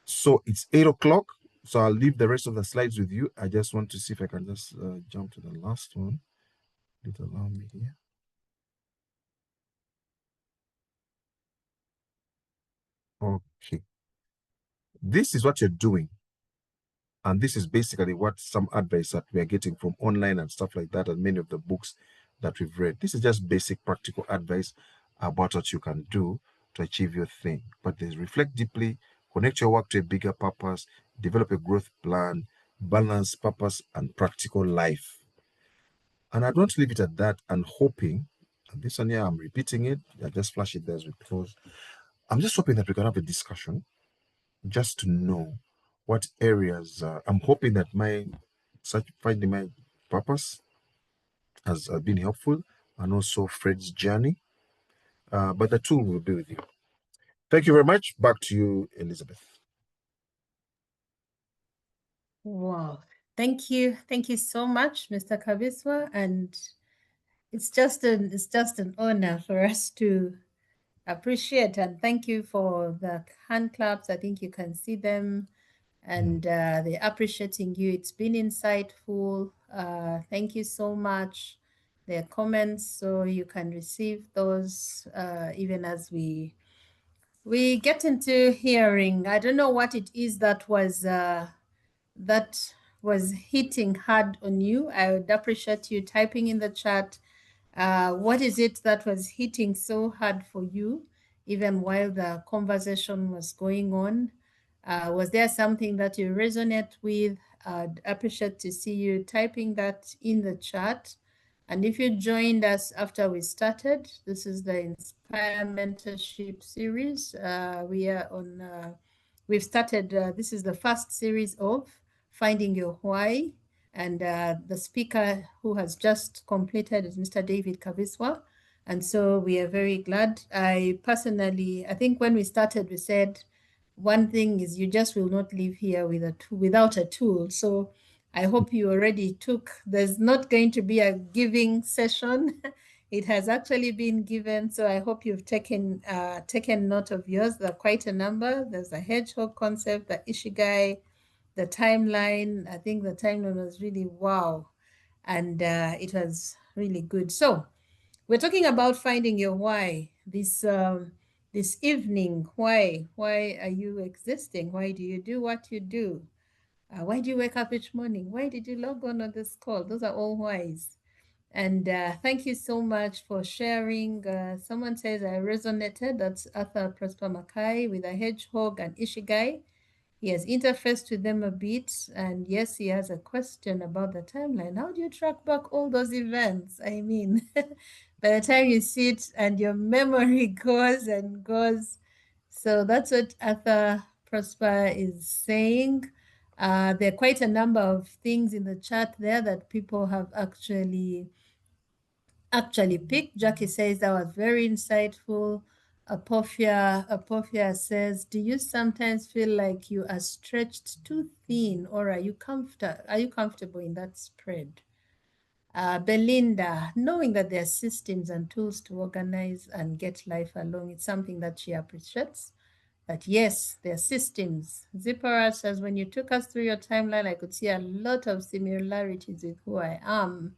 So it's 8 o'clock. So I'll leave the rest of the slides with you. I just want to see if I can just jump to the last one. Did it allow me here? Okay. This is what you're doing. And this is basically what some advice that we are getting from online and stuff like that, and many of the books that we've read. This is just basic practical advice about what you can do to achieve your thing. But there's reflect deeply, connect your work to a bigger purpose, develop a growth plan, balance purpose and practical life. And I don't leave it at that and hoping, and this one here, I'm repeating it, I just flash it there as we close. I'm just hoping that we can have a discussion just to know what areas I'm hoping that my finding my purpose has been helpful, and also Fred's journey. But the tool will be with you. Thank you very much. Back to you, Elizabeth. Wow. Thank you. Thank you so much, Mr. Kabiswa. And it's just an honor for us to appreciate, and thank you for the hand claps. I think you can see them, and they're appreciating you. It's been insightful. Thank you so much. Their comments, so you can receive those even as we we get into hearing. I don't know what it is that was hitting hard on you. I would appreciate you typing in the chat. What is it that was hitting so hard for you, even while the conversation was going on? Was there something that you resonate with? I'd appreciate to see you typing that in the chat. And if you joined us after we started, this is the Inspire Mentorship series. We've started, this is the first series of Finding Your Why. And the speaker who has just completed is Mr. David Kabiswa. And so we are very glad. I think when we started, we said, one thing is you just will not live here without a tool. So I hope you already there's not going to be a giving session. It has actually been given. So I hope you've taken note of yours. There are quite a number. There's a hedgehog concept, the Ishigai, the timeline. I think the timeline was really wow. And it was really good. So we're talking about finding your why this evening. Why are you existing? Why do you do what you do? Why do you wake up each morning? Why did you log on this call? Those are all whys. And thank you so much for sharing. Someone says I resonated. That's Arthur Prosper Mackay with a hedgehog and Ishigai. He has interfaced with them a bit. And yes, he has a question about the timeline. How do you track back all those events? I mean, by the time you sit and your memory goes and goes. So that's what Arthur Prosper is saying. There are quite a number of things in the chat there that people have actually picked. Jackie says that was very insightful. Apophia says, do you sometimes feel like you are stretched too thin, or are you comfortable in that spread? Belinda, knowing that there are systems and tools to organize and get life along, it's something that she appreciates. But yes, there are systems. Zippera says, when you took us through your timeline, I could see a lot of similarities with who I am.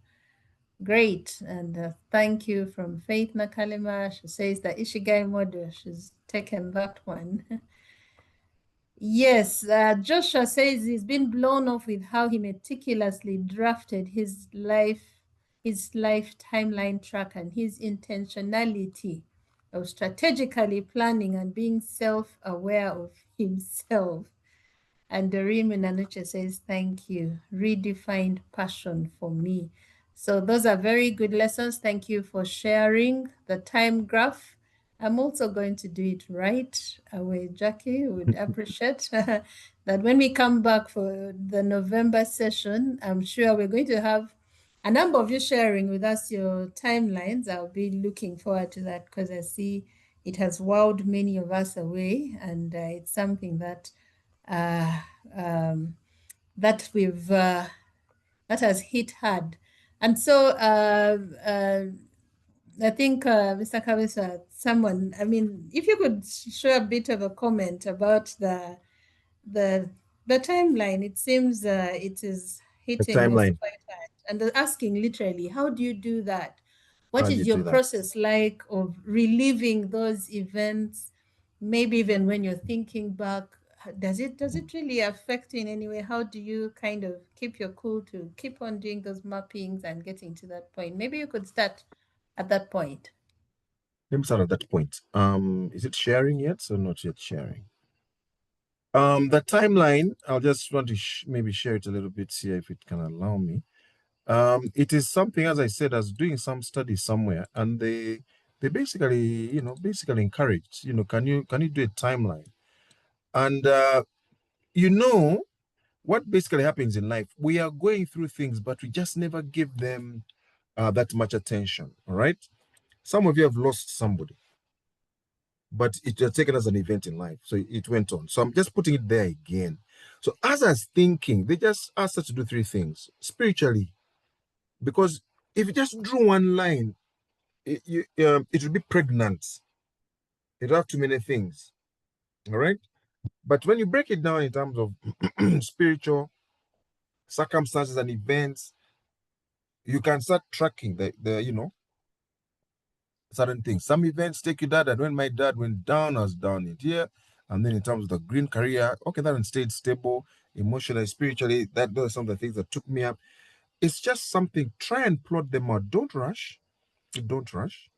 Great. And thank you from Faith Nakalima. She says the Ishigai model, she's taken that one. Yes, Joshua says he's been blown off with how he meticulously drafted his life timeline track and his intentionality of strategically planning and being self-aware of himself. And Doreen Minanuche says, thank you. Redefined passion for me. So those are very good lessons. Thank you for sharing the time graph. I'm also going to do it right away. Jackie would appreciate that when we come back for the November session, I'm sure we're going to have a number of you sharing with us your timelines. I'll be looking forward to that because I see it has wowed many of us away, and it's something that that has hit hard. And so I think Mr. Kabiswa, if you could show a bit of a comment about the timeline. It seems it is hitting us quite hard. And they're asking literally, how do you do that? What is your process like of reliving those events? Maybe even when you're thinking back, does it really affect you in any way? How do you kind of keep your cool to keep on doing those mappings and getting to that point? Maybe you could start at that point. Let me start at that point. Is it sharing yet or not yet sharing? The timeline, I'll just want to maybe share it a little bit, see if it can allow me. It is something, as I said, I was doing some study somewhere, and they basically, encouraged, can you do a timeline? And what basically happens in life, we are going through things, but we just never give them that much attention. All right. Some of you have lost somebody, but it was taken as an event in life. So it went on. So I'm just putting it there again. So as I was thinking, they just asked us to do three things spiritually, because if you just drew one line, it would be pregnant. It would have too many things. All right. But when you break it down in terms of spiritual circumstances and events, you can start tracking the certain things. Some events take you that, and when my dad went down, I was down in here. And then in terms of the green career, okay, that one stayed stable, emotionally, spiritually. Those are some of the things that took me up. It's just something, try and plot them out. Don't rush. Don't rush.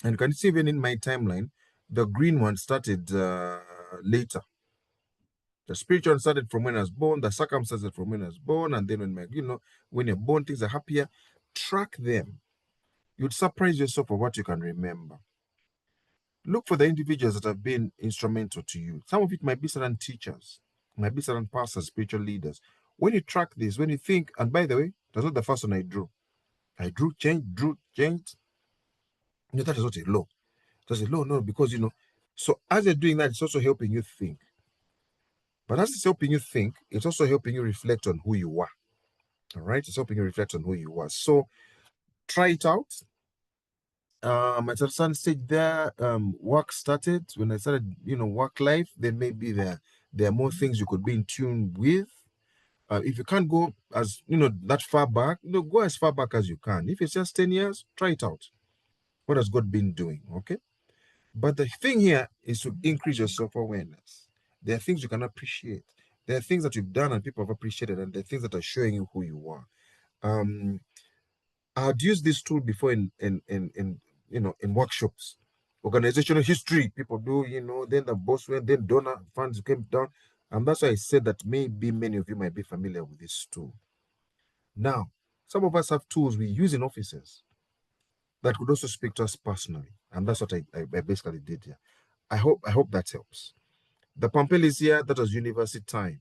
And you can see even in my timeline, the green one started later. The spiritual started from when I was born, the circumstances from when I was born, and then when you're born, things are happier. Track them. You'd surprise yourself of what you can remember. Look for the individuals that have been instrumental to you. Some of it might be certain teachers, might be certain pastors, spiritual leaders. When you track this, when you think, and by the way, that's not the first one I drew. I drew, changed. That is not a law. That's a law, no, because so as you're doing that, it's also helping you think. But as it's helping you think, it's also helping you reflect on who you are. All right, it's helping you reflect on who you are. So try it out. At a certain stage there, work started. When I started, work life, then maybe there are more things you could be in tune with. If you can't go as that far back, go as far back as you can. If it's just 10 years, try it out. What has God been doing? Okay. But the thing here is to increase your self-awareness. There are things you can appreciate. There are things that you've done and people have appreciated, and there are things that are showing you who you are. I'd used this tool before in workshops. Organizational history, people do, then the boss went, then donor funds came down. And that's why I said that maybe many of you might be familiar with this tool. Now, some of us have tools we use in offices that could also speak to us personally. And that's what I basically did here. I hope that helps. The Pampel is here, that was university time.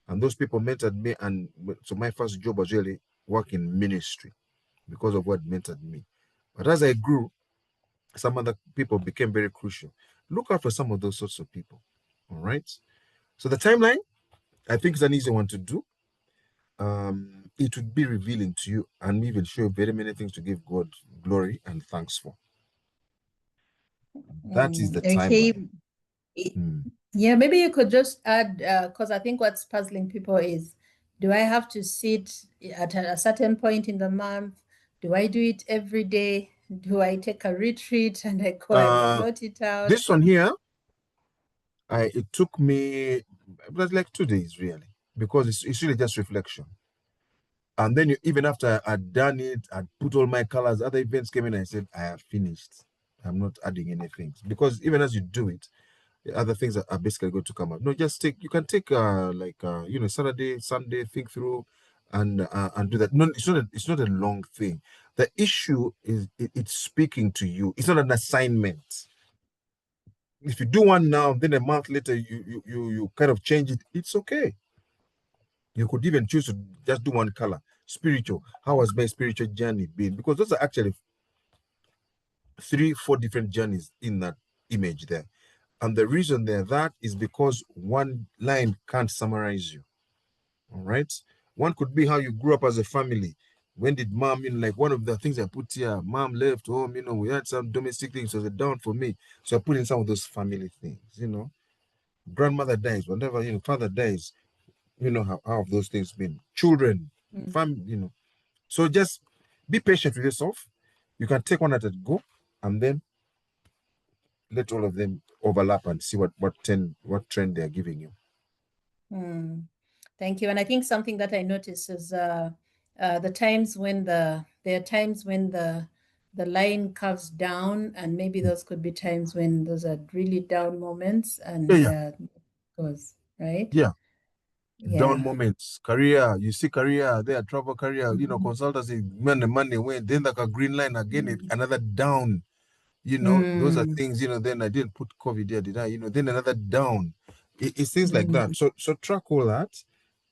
And those people mentored me. And so my first job was really work in ministry because of what mentored me. But as I grew, some other people became very crucial. Look out for some of those sorts of people. All right. So the timeline, I think, is an easy one to do. It would be revealing to you and even show you very many things to give God glory and thanks for. That is the timeline. Yeah, maybe you could just add, because I think what's puzzling people is, do I have to sit at a certain point in the month? Do I do it every day? Do I take a retreat and I go and plot it out? This one here, it took me, it was like 2 days really, because it's really just reflection. And then even after I'd done it, I'd put all my colors, other events came in, and I said, I have finished. I'm not adding anything. Because even as you do it, the other things are basically going to come up. No, you can take Saturday, Sunday, think through and do that. No, it's not a long thing. The issue is it's speaking to you. It's not an assignment. If you do one now, then a month later you kind of change it, it's okay. You could even choose to just do one color. Spiritual. How has my spiritual journey been? Because those are actually 3-4 different journeys in that image there. And the reason that is because one line can't summarize you. All right. One could be how you grew up as a family. When did mom, like one of the things I put here, mom left home, we had some domestic things, so it's down for me. So I put in some of those family things, grandmother dies, whatever, father dies, how have those things been? Children, family, So just be patient with yourself. You can take one at a go and then let all of them overlap and see what trend they're giving you. Thank you. And I think something that I noticed is there are times when the line curves down, and maybe those could be times when those are really down moments, and goes right. Yeah. Down moments, career, you see career, there, travel career, consultancy, money went, then like a green line again, another down, those are things, then I didn't put COVID there, did I? Then another down. It's things like that. So track all that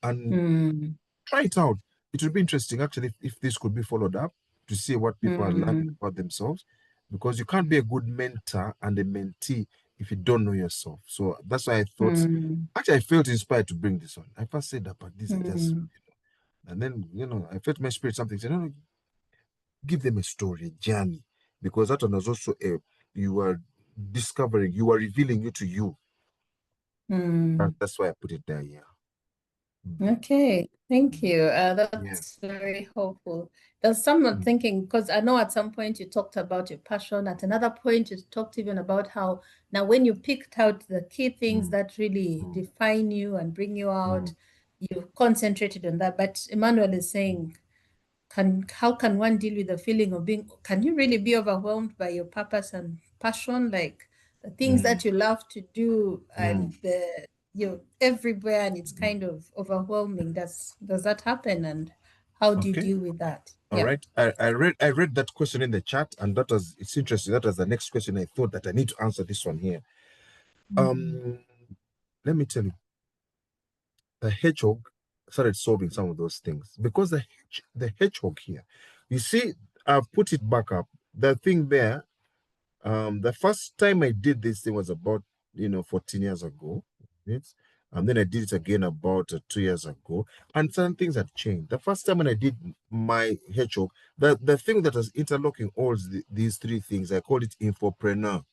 and try it out. It would be interesting actually if this could be followed up to see what people are learning about themselves, because you can't be a good mentor and a mentee if you don't know yourself. So that's why I thought, actually I felt inspired to bring this on. I first said that, but this I just, and then, I felt my spirit something said, no, give them a story, a journey, because that one was also you are discovering, you are revealing you to you. That's why I put it there, yeah. Okay, thank you. Yeah. That's very helpful. There's someone Mm, thinking, because I know at some point you talked about your passion. At another point, you talked even about how now when you picked out the key things mm, that really mm, define you and bring you out, mm, you concentrated on that. But Emmanuel is saying, how can one deal with the feeling of being, can you really be overwhelmed by your purpose and passion, like the things mm, that you love to do mm, and you're everywhere and it's mm. kind of overwhelming? Does that happen, and how do you Okay. deal with that? All Yeah. right. I read that question in the chat, and it's interesting. That was the next question. I thought that I need to answer this one here. Um, let me tell you, the hedgehog started solving some of those things because the hedgehog here, you see, I've put it back up. The thing there, the first time I did this thing was about 14 years ago. Yes. And then I did it again about 2 years ago, and some things have changed. The first time when I did my hedgehog, the thing that was interlocking all these three things, I called it infopreneur,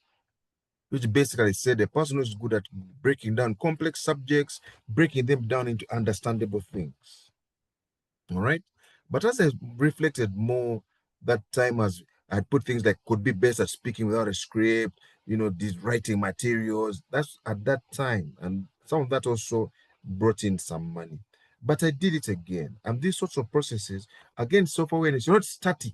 which basically said a person who's good at breaking down complex subjects, breaking them down into understandable things. All right. But as I reflected more that time, as I put things like could be best at speaking without a script, these writing materials, that's at that time. And some of that also brought in some money. But I did it again. And these sorts of processes, again, self-awareness, you're not static.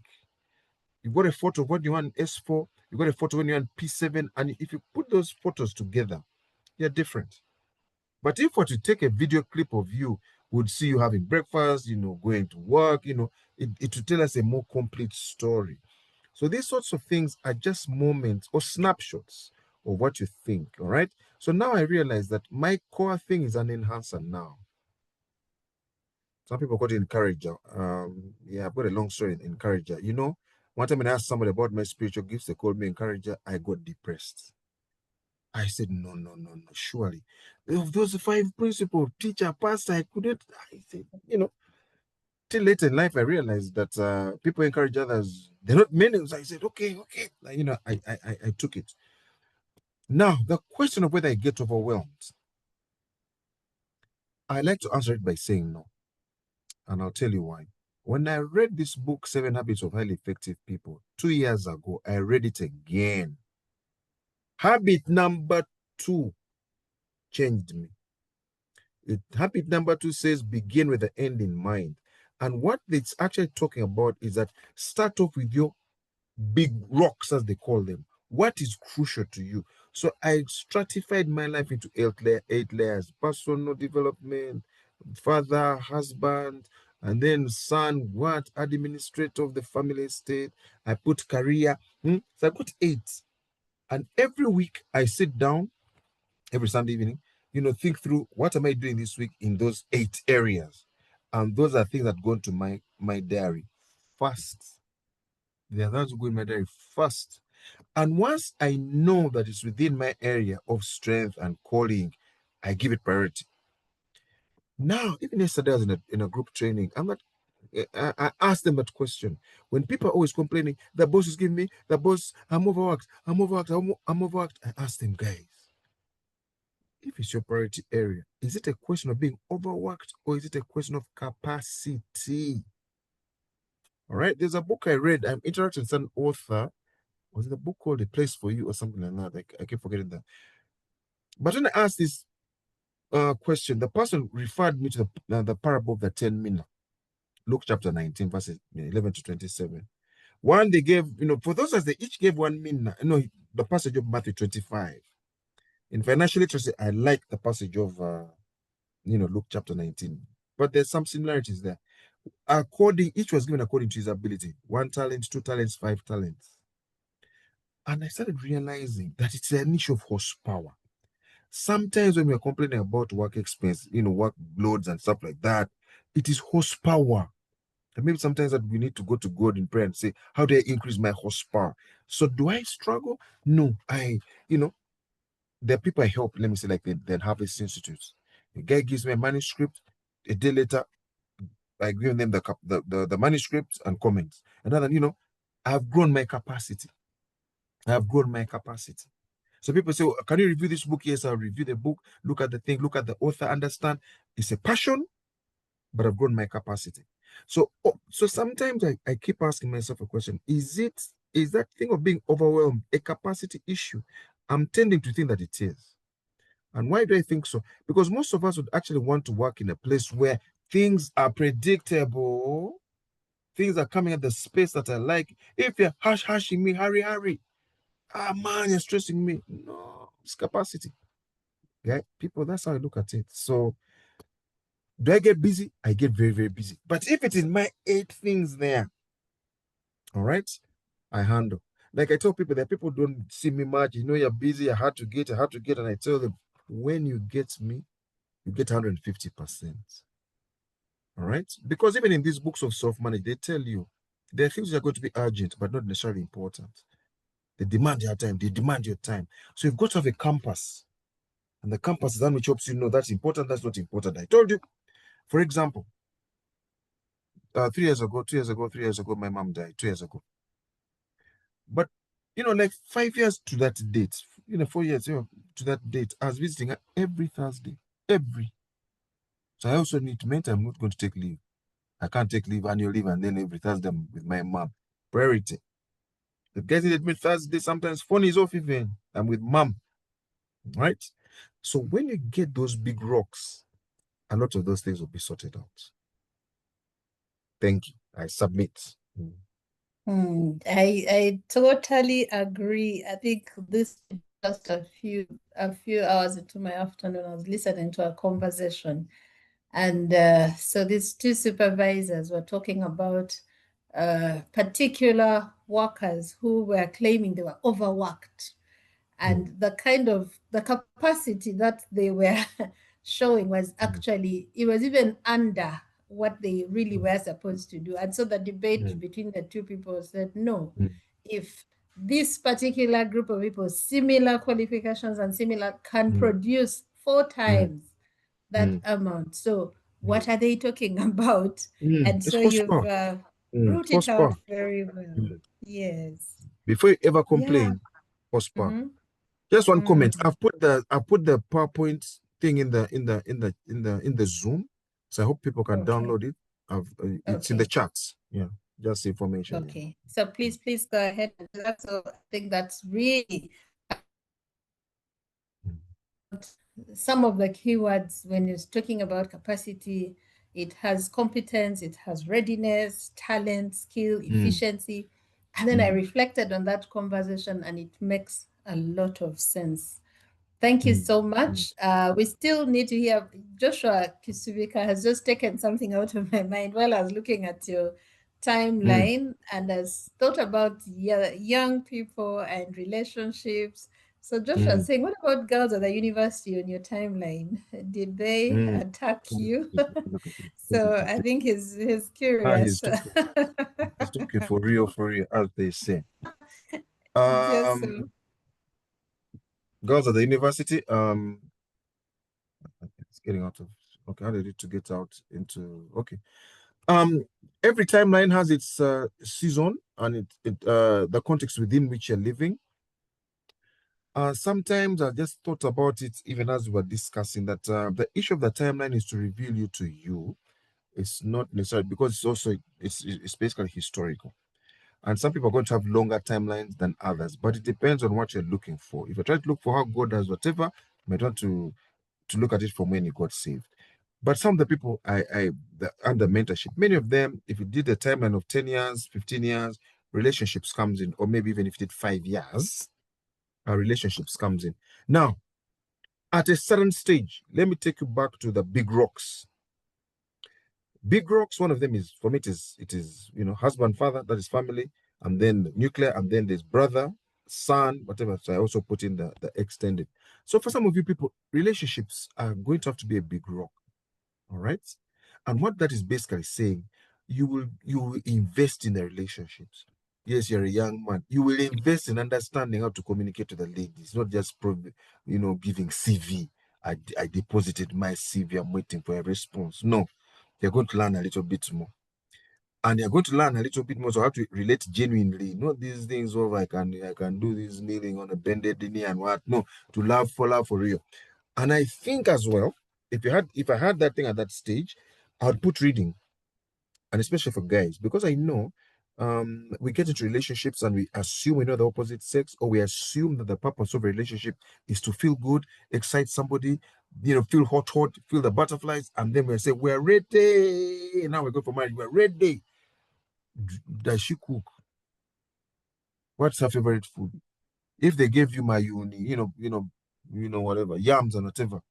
You've got a photo of what you want in S4, you've got a photo when you're on P7, and if you put those photos together, they're different. But if we were to take a video clip of you, would see you having breakfast, going to work, it would tell us a more complete story. So these sorts of things are just moments or snapshots of what you think. All right. So now I realize that my core thing is an enhancer now. Some people call it encourager. Yeah, I've got a long story in encourager. One time when I asked somebody about my spiritual gifts, they called me encourager. I got depressed. I said, no, no, no, no, surely. Of those five principles, teacher, pastor, I couldn't. I said, till later in life, I realized that people encourage others. They're not many. So I said, okay, okay. I took it. Now, the question of whether I get overwhelmed, I like to answer it by saying no. And I'll tell you why. When I read this book, Seven Habits of Highly Effective People, 2 years ago, I read it again. Habit number 2 changed me. Habit number 2 says begin with the end in mind. And what it's actually talking about is that start off with your big rocks, as they call them. What is crucial to you? So I stratified my life into eight layers: personal development, father, husband, and then son, what, administrator of the family estate. I put career. So I got 8. And every week I sit down every Sunday evening, think through what am I doing this week in those 8 areas. And those are things that go into my diary first. They are those who go in my diary first. And once I know that it's within my area of strength and calling, I give it priority. Now, even yesterday I was in a group training, I asked them that question. When people are always complaining, the boss is giving me, the boss, I'm overworked, I'm overworked. I asked them, guys, if it's your priority area, is it a question of being overworked or is it a question of capacity? All right. There's a book I read. I'm interacting with an author. Was it a book called A Place for You or something like that? I keep forgetting that. But when I asked this question, the person referred me to the parable of the 10 mina, Luke chapter 19, verses 11 to 27. One they gave, for those as they each gave 1 mina. The passage of Matthew 25. In financial literacy, I like the passage of Luke chapter 19. But there's some similarities there. Each was given according to his ability. 1 talent, 2 talents, 5 talents. And I started realizing that it's an issue of horsepower. Sometimes when we're complaining about work expense, work loads and stuff like that, it is horsepower. And maybe sometimes that we need to go to God in prayer and say, how do I increase my horsepower? So do I struggle? No, there are people I help, let me say, like the Harvest Institute. The guy gives me a manuscript. A day later, I give them the manuscript and comments. And then, I've grown my capacity. I've grown my capacity. So people say, can you review this book? Yes, I'll review the book, look at the thing, look at the author, understand. It's a passion. but I've grown my capacity. So, so sometimes I keep asking myself a question: is that thing of being overwhelmed a capacity issue? I'm tending to think that it is. And why do I think so? Because most of us would actually want to work in a place where things are predictable, things are coming at the space that I like. If you're hashing me, hurry, ah man, you're stressing me. No, it's capacity. Yeah, people, that's how I look at it. So do I get busy? I get very, very busy. But if it is my 8 things there, all right, I handle. Like I tell people that people don't see me much. You're busy. I had to get. And I tell them, when you get me, you get 150%. All right? Because even in these books of self-management, they tell you there are things that are going to be urgent, but not necessarily important. They demand your time. They demand your time. So you've got to have a compass. And the compass is that which helps you know that's important, that's not important. I told you, for example, 3 years ago, 2 years ago, 3 years ago, my mom died, 2 years ago. But, like 5 years to that date, 4 years to that date, I was visiting her every Thursday. So I also need to mentor, I'm not going to take leave. I can't take leave, annual leave, and then every Thursday I'm with my mom. Priority. The getting it mid Thursday, sometimes phone is off even. I'm with mom. Right? So when you get those big rocks, a lot of those things will be sorted out. Thank you. I submit. I totally agree. I think this is just a few hours into my afternoon, I was listening to a conversation. And so these two supervisors were talking about particular workers who were claiming they were overworked. And the capacity that they were showing was actually, it was even under what they really were supposed to do. And so the debate between the two people said, no, if this particular group of people, similar qualifications and similar, can produce 4 times that amount. So what are they talking about? And It's so you've horsepower. brought it out Horsepower. very well. Yes. Before you ever Yeah. complain, horsepower. Mm-hmm. Just one comment. I put the PowerPoint thing in the Zoom, so I hope people can Okay. download it. It's in the Okay. chats. Yeah, just information. Okay. So please go ahead and do that. So I think that's really some of the keywords when you're talking about capacity. It has competence, it has readiness, talent, skill, efficiency. And then I reflected on that conversation and it makes a lot of sense. Thank you so much. We still need to hear. Joshua Kisubika has just taken something out of my mind while I was looking at your timeline and has thought about young people and relationships. So Joshua is saying, what about girls at the university on your timeline? Did they attack you? So I think he's He's curious. talking for real, as they say. Just so. Girls at the university. It's getting out of. Okay, how did it to get out into? Okay. Every timeline has its season and the context within which you're living. Sometimes I just thought about it even as we were discussing that the issue of the timeline is to reveal you to you. It's not necessarily because it's basically historical. And some people are going to have longer timelines than others, but it depends on what you're looking for. If you're trying to look for how God does whatever, you might want to look at it from when you got saved. But some of the people under mentorship, many of them, if you did a timeline of 10 years, 15 years, relationships comes in, or maybe even if you did 5 years, relationships comes in. Now, at a certain stage, let me take you back to the big rocks. Big rocks, one of them is, for me, it is husband, father, that is family, and then nuclear, and then there's brother, son, whatever. So I also put in the extended. So for some of you people, relationships are going to have to be a big rock. All right. And what that is basically saying, you will invest in the relationships. Yes, you're a young man. You will invest in understanding how to communicate to the ladies, not just giving CV. I deposited my CV. I'm waiting for a response. No, you're going to learn a little bit more. And you're going to learn a little bit more, so how to relate genuinely. Not these things of I can do this kneeling on a bended knee and what. No, to love for real. And I think as well, if I had that thing at that stage, I would put reading, and especially for guys, because I know we get into relationships and we assume we know the opposite sex, or we assume that the purpose of a relationship is to feel good, excite somebody, feel hot, feel the butterflies, and then we say, we're ready. And now we go for marriage, we're ready. Does she cook? What's her favorite food? If they gave you my uni, whatever, yams and whatever,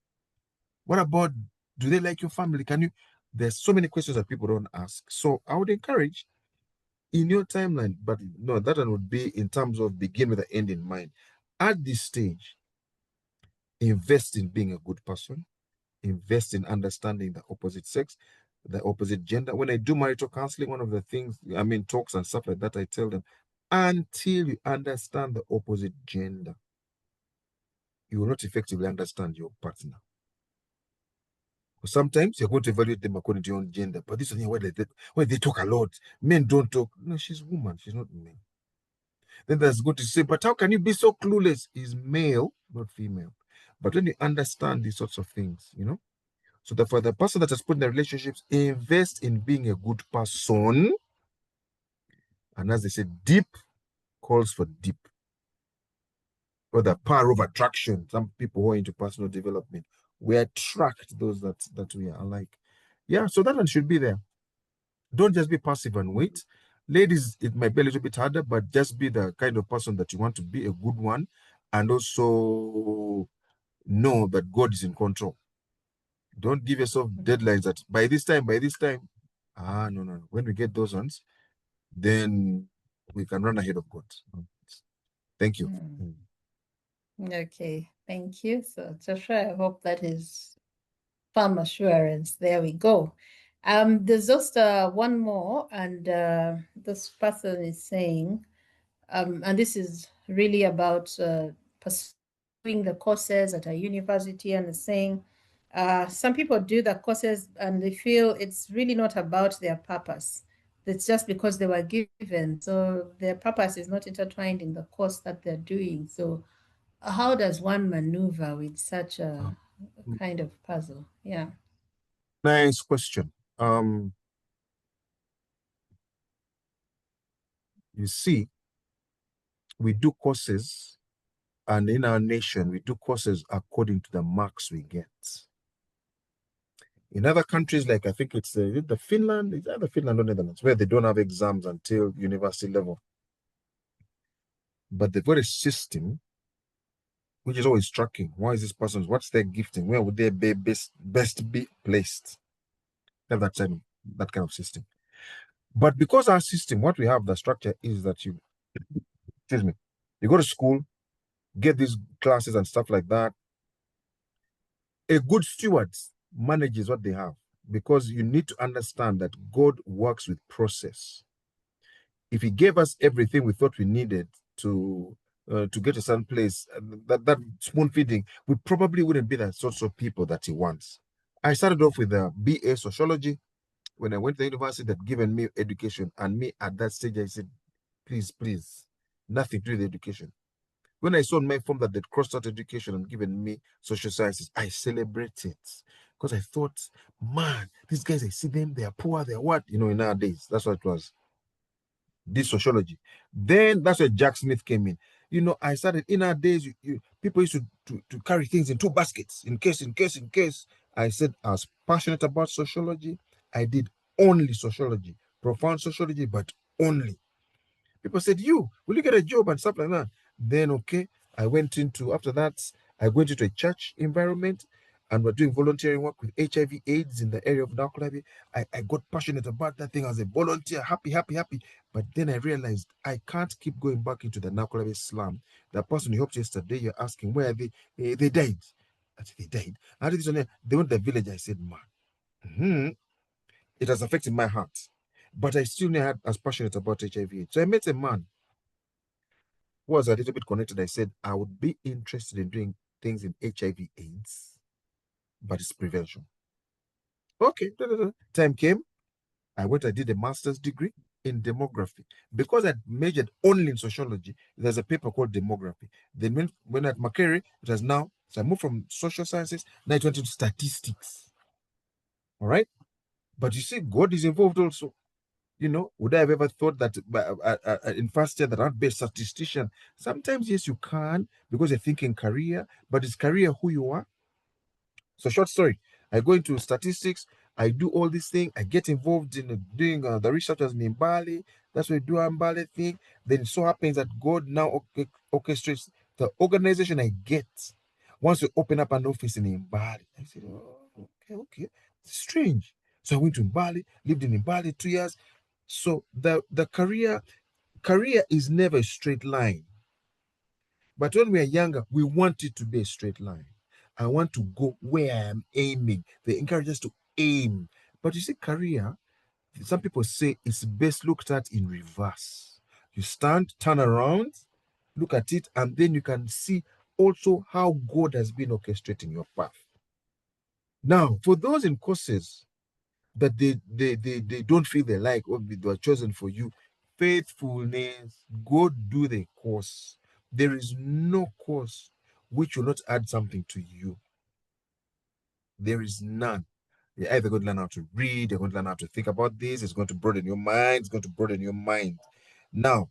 what about, do they like your family? There's so many questions that people don't ask. So I would encourage in your timeline, but no, that one would be in terms of begin with the end in mind. At this stage, invest in being a good person, invest in understanding the opposite sex, the opposite gender. When I do marital counseling, one of the things, talks and stuff like that, I tell them, until you understand the opposite gender, you will not effectively understand your partner. Sometimes you're going to evaluate them according to your own gender, but this is where they talk a lot. Men don't talk. No, she's woman, she's not man. Then that's good to say, but how can you be so clueless? He's male, not female. But when you understand these sorts of things, so that for the person that has put in the relationships, invest in being a good person. And as they say, deep calls for deep. Or the power of attraction. Some people who are into personal development, we attract those that we are alike. Yeah, so that one should be there. Don't just be passive and wait. Ladies, it might be a little bit harder, but just be the kind of person that you want to be, a good one, and also know that God is in control. Don't give yourself deadlines that by this time. No. When we get those ones, then we can run ahead of God. Thank you. Okay, thank you. So, Joshua, I hope that is firm assurance. There we go. There's just one more, and this person is saying, and this is really about pursuing the courses at a university, and is saying, some people do the courses and they feel it's really not about their purpose. It's just because they were given. So their purpose is not intertwined in the course that they're doing. So how does one maneuver with such a kind of puzzle? Yeah. Nice question. You see, we do courses, and in our nation, we do courses according to the marks we get. In other countries, like I think it's the Finland, it's either Finland or Netherlands, where they don't have exams until university level. But they've got a system which is always tracking. Why is this person? What's their gifting? Where would they be best be placed? They have that kind of system. But because our system, what we have, the structure is that you go to school, get these classes and stuff like that. A good steward manages what they have, because you need to understand that God works with process. If he gave us everything we thought we needed to get to some place, that spoon feeding, we probably wouldn't be the sorts of people that he wants. I started off with a BA sociology. When I went to the university, that given me education, and me at that stage, I said, please, nothing to do with education. When I saw in my form that they'd crossed out education and given me social sciences, I celebrated, because I thought, man, these guys, I see them, they are poor, they are what? In nowadays, that's what it was. This sociology. Then that's where Jack Smith came in. I started, in our days, people used to carry things in two baskets, in case. I said I was passionate about sociology. I did only sociology, profound sociology, but only. People said, will you get a job and stuff like that? Then, okay, after that, I went into a church environment, and we're doing volunteering work with HIV AIDS in the area of Naukulabi. I got passionate about that thing as a volunteer, happy. But then I realized I can't keep going back into the Naukulabi slum. The person who helped yesterday, you're asking, where are they? They died. I said, they died. I did this one. They went to the village. I said, man, it has affected my heart. But I still not as passionate about HIV AIDS. So I met a man who was a little bit connected. I said, I would be interested in doing things in HIV AIDS, but it's prevention. Okay, time came. I did a master's degree in demography. Because I majored only in sociology, there's a paper called demography. Then when at Macquarie, it has now, so I moved from social sciences, now it went into statistics. All right? But you see, God is involved also. Would I have ever thought that in first year that I'd be a statistician? Sometimes, yes, you can because you're thinking career, but is career who you are? So, short story, I go into statistics, I do all these things, I get involved in doing the research as in Bali. That's what I do on Bali thing. Then it so happens that God now orchestrates the organization I get. Once we open up an office in Bali, I said, oh, okay. Strange. So I went to Bali, lived in Bali 2 years. So the career is never a straight line. But when we are younger, we want it to be a straight line. I want to go where I am aiming. They encourage us to aim. But you see, career, some people say it's best looked at in reverse. You stand, turn around, look at it, and then you can see also how God has been orchestrating your path. Now, for those in courses that they don't feel they like or they were chosen for you, faithfulness, go do the course. There is no course which will not add something to you. There is none. You're either going to learn how to read, you're going to learn how to think about this, it's going to broaden your mind, it's going to broaden your mind. Now,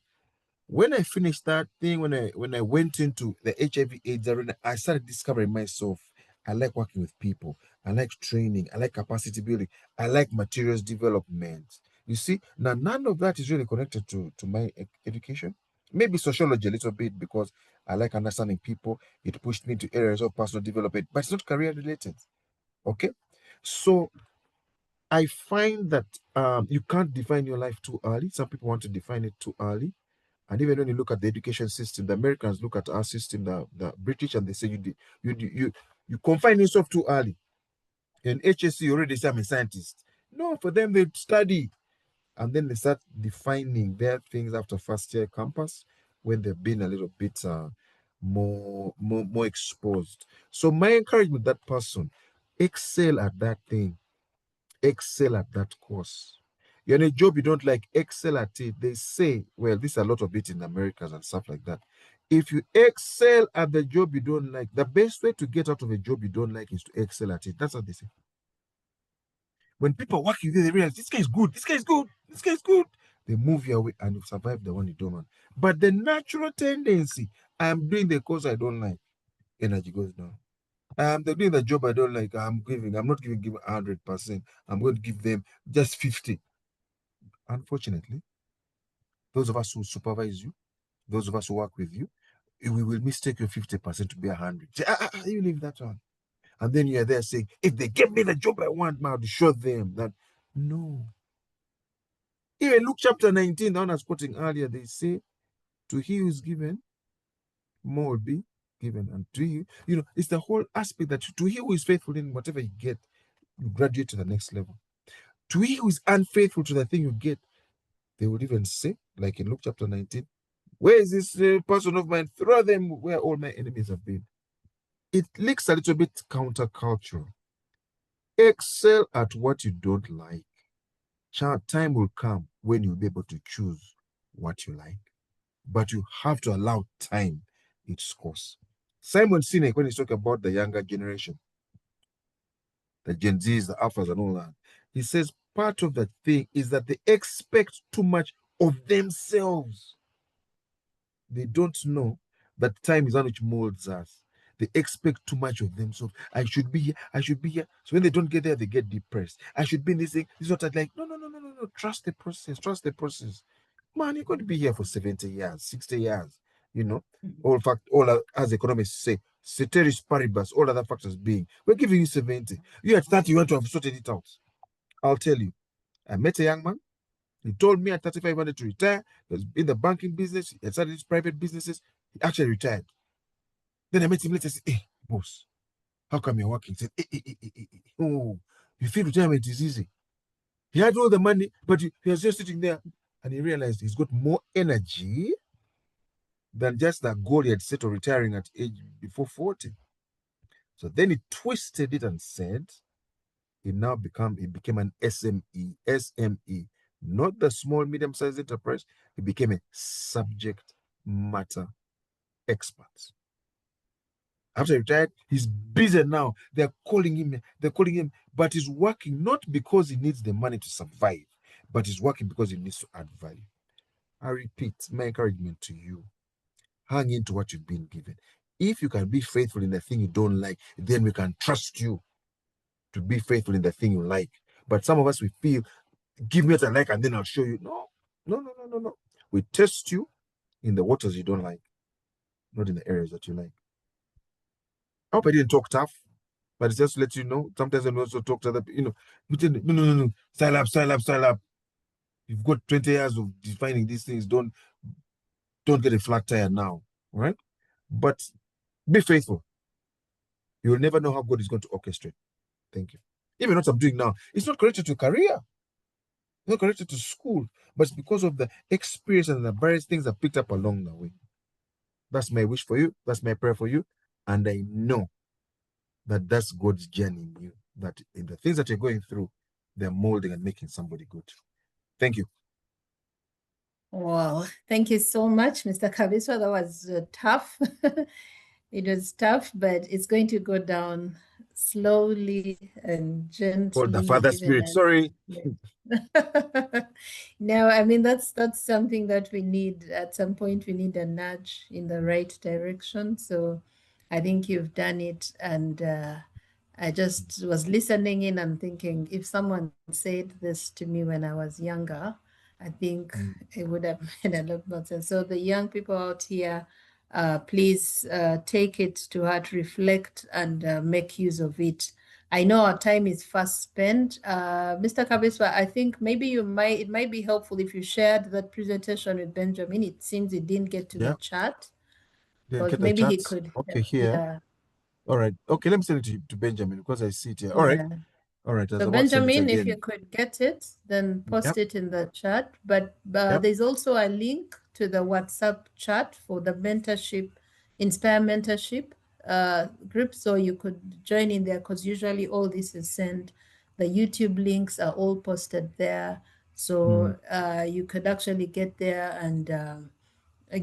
when I finished that thing, when I went into the HIV/AIDS arena, I started discovering myself. I like working with people. I like training. I like capacity building. I like materials development. You see, now none of that is really connected to my education. Maybe sociology a little bit because I like understanding people. It pushed me into areas of personal development, but it's not career related. Okay, so I find that you can't define your life too early. Some people want to define it too early. And even when you look at the education system, the Americans look at our system, the British, and they say you confine yourself too early. In HSC, you already say I'm a scientist. No, for them they study, and then they start defining their things after first year campus when they've been a little bit more exposed. So my encouragement, that person, excel at that thing, excel at that course. You're in a job you don't like, excel at it. They say, well, there's a lot of it in Americas and stuff like that. If you excel at the job you don't like, the best way to get out of a job you don't like is to excel at it. That's what they say. When people work with you, they realize this guy is good, this guy is good, this guy is good. They move your way and you survive the one you don't want. But the natural tendency, I'm doing the course I don't like, energy goes down. They're doing the job I don't like. I'm not giving 100%. I'm going to give them just 50. Unfortunately, those of us who supervise you, those of us who work with you, we will mistake your 50% to be 100. Say, you leave that one. And then you're there saying, if they give me the job I want, I'll show them that. No. Even Luke chapter 19, the one I was quoting earlier, they say, to he who is given, more will be given. And to you, it's the whole aspect that to he who is faithful in whatever you get, you graduate to the next level. To he who is unfaithful to the thing you get, they would even say, like in Luke chapter 19, where is this person of mine? Throw them where all my enemies have been. It looks a little bit countercultural. Excel at what you don't like. Time will come when you'll be able to choose what you like. But you have to allow time its course. Simon Sinek, when he's talking about the younger generation, the Gen Zs, the Alphas, and all that, he says part of the thing is that they expect too much of themselves. They don't know that time is that which molds us. They expect too much of themselves. I should be here. I should be here. So when they don't get there, they get depressed. I should be in this thing. This is what I'd like. No, no, no, no, no, no. Trust the process. Trust the process. Man, you're going to be here for 70 years, 60 years. All as economists say, ceteris paribus, all other factors being, we're giving you 70. You at 30, you want to have sorted it out. I'll tell you. I met a young man. He told me at 35 he wanted to retire. He was in the banking business. He had started his private businesses. He actually retired. Then I met him later and said, hey, boss, how come you're working? He said, oh, you feel retirement is easy. He had all the money, but he was just sitting there and he realized he's got more energy than just that goal he had set of retiring at age before 40. So then he twisted it and said, he became an SME, not the small, medium-sized enterprise. He became a subject matter expert. After he retired, he's busy now. They're calling him, but he's working not because he needs the money to survive, but he's working because he needs to add value. I repeat, my encouragement to you, hang into what you've been given. If you can be faithful in the thing you don't like, then we can trust you to be faithful in the thing you like. But some of us, we feel, give me what I like and then I'll show you. No. We test you in the waters you don't like, not in the areas that you like. I hope I didn't talk tough, but it's just to let you know. Sometimes I also talk to other people, no. Style up. You've got 20 years of defining these things. Don't get a flat tire now, right? But be faithful. You'll never know how God is going to orchestrate. Thank you. Even what I'm doing now, it's not connected to career, not connected to school, but it's because of the experience and the various things I picked up along the way. That's my wish for you. That's my prayer for you. And I know that that's God's journey in you, that in the things that you're going through, they're molding and making somebody good. Thank you. Wow, thank you so much, Mr. Kabiswa. That was tough. It was tough, but it's going to go down slowly and gently. For the Father Spirit, sorry. No, I mean that's something that we need. At some point, we need a nudge in the right direction. So I think you've done it, and I just was listening in and thinking, if someone said this to me when I was younger, I think it would have made a lot more sense. So the young people out here, please take it to heart, reflect, and make use of it. I know our time is fast spent. Mr. Kabiswa, I think maybe it might be helpful if you shared that presentation with Benjamin. It seems he didn't get to the chat. Didn't get the Maybe he chat. could. Okay, here. Yeah. All right. Okay, let me send it to Benjamin because I see it here. All right. Yeah. All right. I was So about to send it Benjamin, if you again. could get it, then post it in the chat. But Yep. there's also a link to the WhatsApp chat for the mentorship, Inspire Mentorship group. So you could join in there because usually all this is sent. The YouTube links are all posted there. So you could actually get there and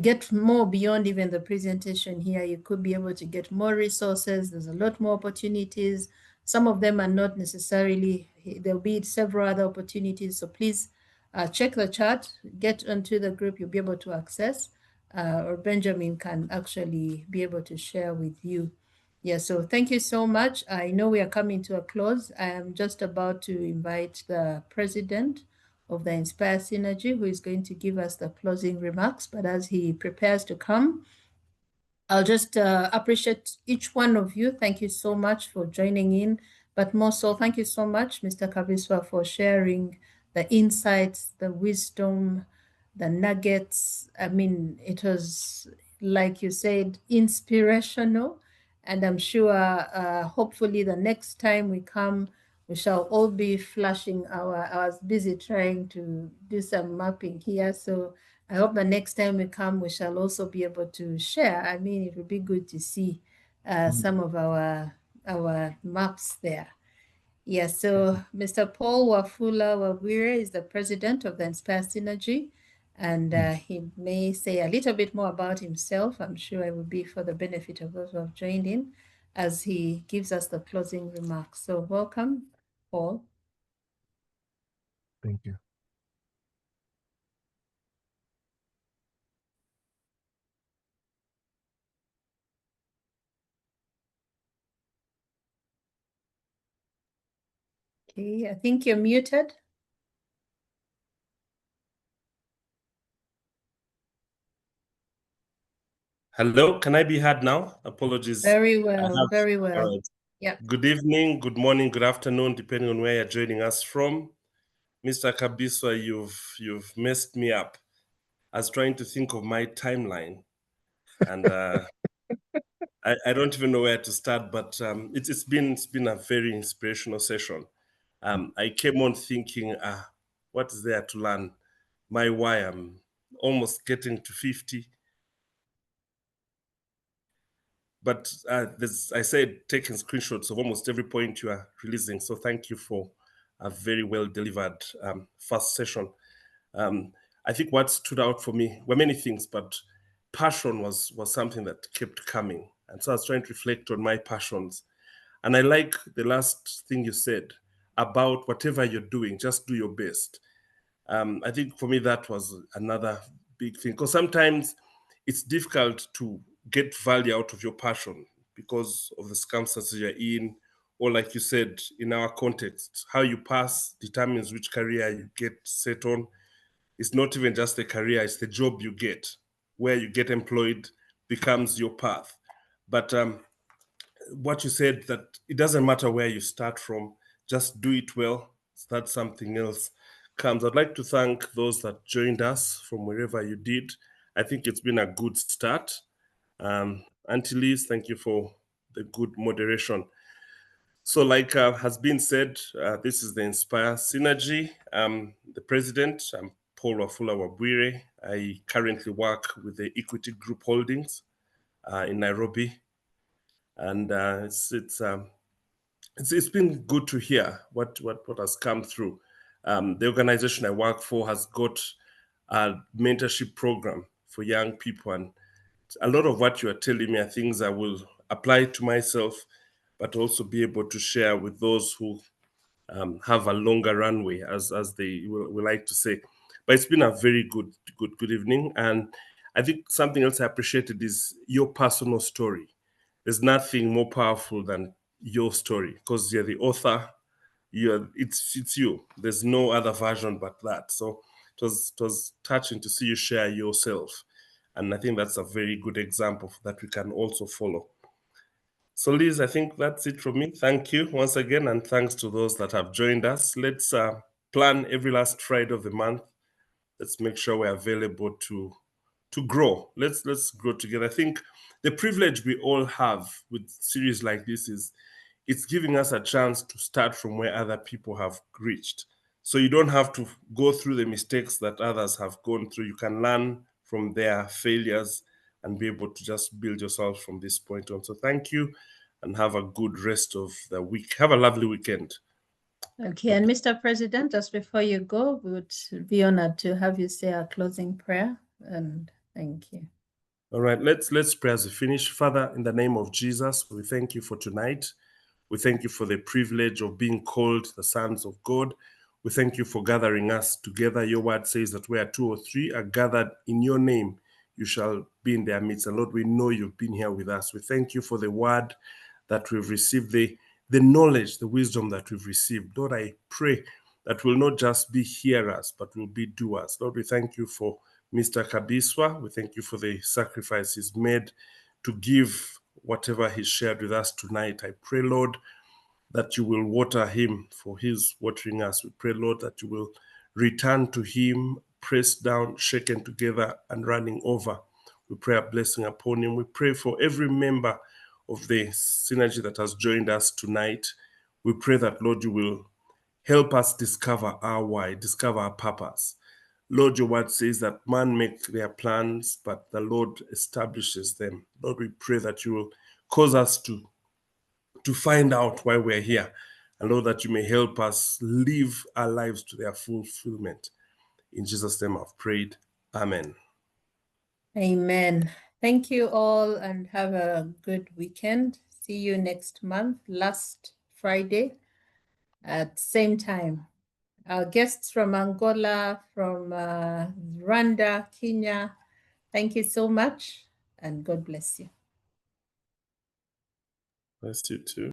get more beyond even the presentation here. You could be able to get more resources. There's a lot more opportunities. Some of them are not necessarily, there'll be several other opportunities. So please check the chat, get onto the group you'll be able to access, or Benjamin can actually be able to share with you. Yeah, so thank you so much. I know we are coming to a close. I am just about to invite the president of the Inspire Synergy, who is going to give us the closing remarks. But as he prepares to come, I'll just appreciate each one of you. Thank you so much for joining in. But more so, thank you so much, Mr. Kabiswa, for sharing the insights, the wisdom, the nuggets. I mean, it was, like you said, inspirational. And I'm sure, hopefully, the next time we come, we shall all be flashing I was busy trying to do some mapping here. So I hope the next time we come, we shall also be able to share. I mean, it would be good to see some of our maps there. Yes, so Mr. Paul Wafula Wawire is the president of the Inspire Synergy, and he may say a little bit more about himself. I'm sure it will be for the benefit of those who have joined in as he gives us the closing remarks. So welcome, Paul. Thank you. Okay, I think you're muted. Hello, can I be heard now? Apologies. Very well, very well. Right. Yeah. Good evening, good morning, good afternoon, depending on where you're joining us from. Mr. Kabiswa, you've messed me up. I was trying to think of my timeline, and I don't even know where to start. But it's been a very inspirational session. I came on thinking, what is there to learn? My why, I'm almost getting to 50. But I said, taking screenshots of almost every point you are releasing. So thank you for a very well delivered first session. I think what stood out for me were many things, but passion was something that kept coming. And so I was trying to reflect on my passions. And I like the last thing you said about whatever you're doing, just do your best. I think for me, that was another big thing, because sometimes it's difficult to get value out of your passion because of the circumstances you're in, or like you said, in our context, how you pass determines which career you get set on. It's not even just the career, it's the job you get. Where you get employed becomes your path. But what you said, that it doesn't matter where you start from, just do it well, so that something else comes. I'd like to thank those that joined us from wherever you did. I think it's been a good start. Auntie Liz, thank you for the good moderation. So like has been said, this is the Inspire Synergy. The president, I'm Paul Wafula Wabwire. I currently work with the Equity Group Holdings in Nairobi. And it's been good to hear what has come through. The organization I work for has got a mentorship program for young people, and a lot of what you are telling me are things I will apply to myself, but also be able to share with those who have a longer runway, as they will like to say. But it's been a very good evening, and I think something else I appreciated is your personal story. There's nothing more powerful than your story, because you're the author. It's you. There's no other version but that. So it was touching to see you share yourself, and I think that's a very good example that we can also follow. So Liz, I think that's it from me. Thank you once again, and thanks to those that have joined us. Let's plan every last Friday of the month. Let's make sure we're available to grow. Let's grow together. I think the privilege we all have with series like this is it's giving us a chance to start from where other people have reached. So you don't have to go through the mistakes that others have gone through. You can learn from their failures and be able to just build yourself from this point on. So thank you, and have a good rest of the week. Have a lovely weekend. Okay, and Mr. President, just before you go, we would be honored to have you say our closing prayer, and thank you. All right, let's pray as we finish. Father, in the name of Jesus, we thank you for tonight. We thank you for the privilege of being called the sons of God. We thank you for gathering us together. Your word says that where 2 or 3 are gathered in your name, you shall be in their midst. And Lord, we know you've been here with us. We thank you for the word that we've received, the knowledge, the wisdom that we've received. Lord, I pray that we'll not just be hearers, but we'll be doers. Lord, we thank you for Mr. Kabiswa. We thank you for the sacrifice he's made to give whatever he shared with us tonight. I pray, Lord, that you will water him for his watering us. We pray, Lord, that you will return to him, pressed down, shaken together, and running over. We pray a blessing upon him. We pray for every member of the synergy that has joined us tonight. We pray that, Lord, you will help us discover our why, discover our purpose. Lord, your word says that man makes their plans, but the Lord establishes them. Lord, we pray that you will cause us to find out why we're here. And Lord, that you may help us live our lives to their fulfillment. In Jesus' name I've prayed. Amen. Amen. Thank you all, and have a good weekend. See you next month, last Friday at same time. Our guests from Angola, from Rwanda, Kenya, thank you so much, and God bless you. Bless you too.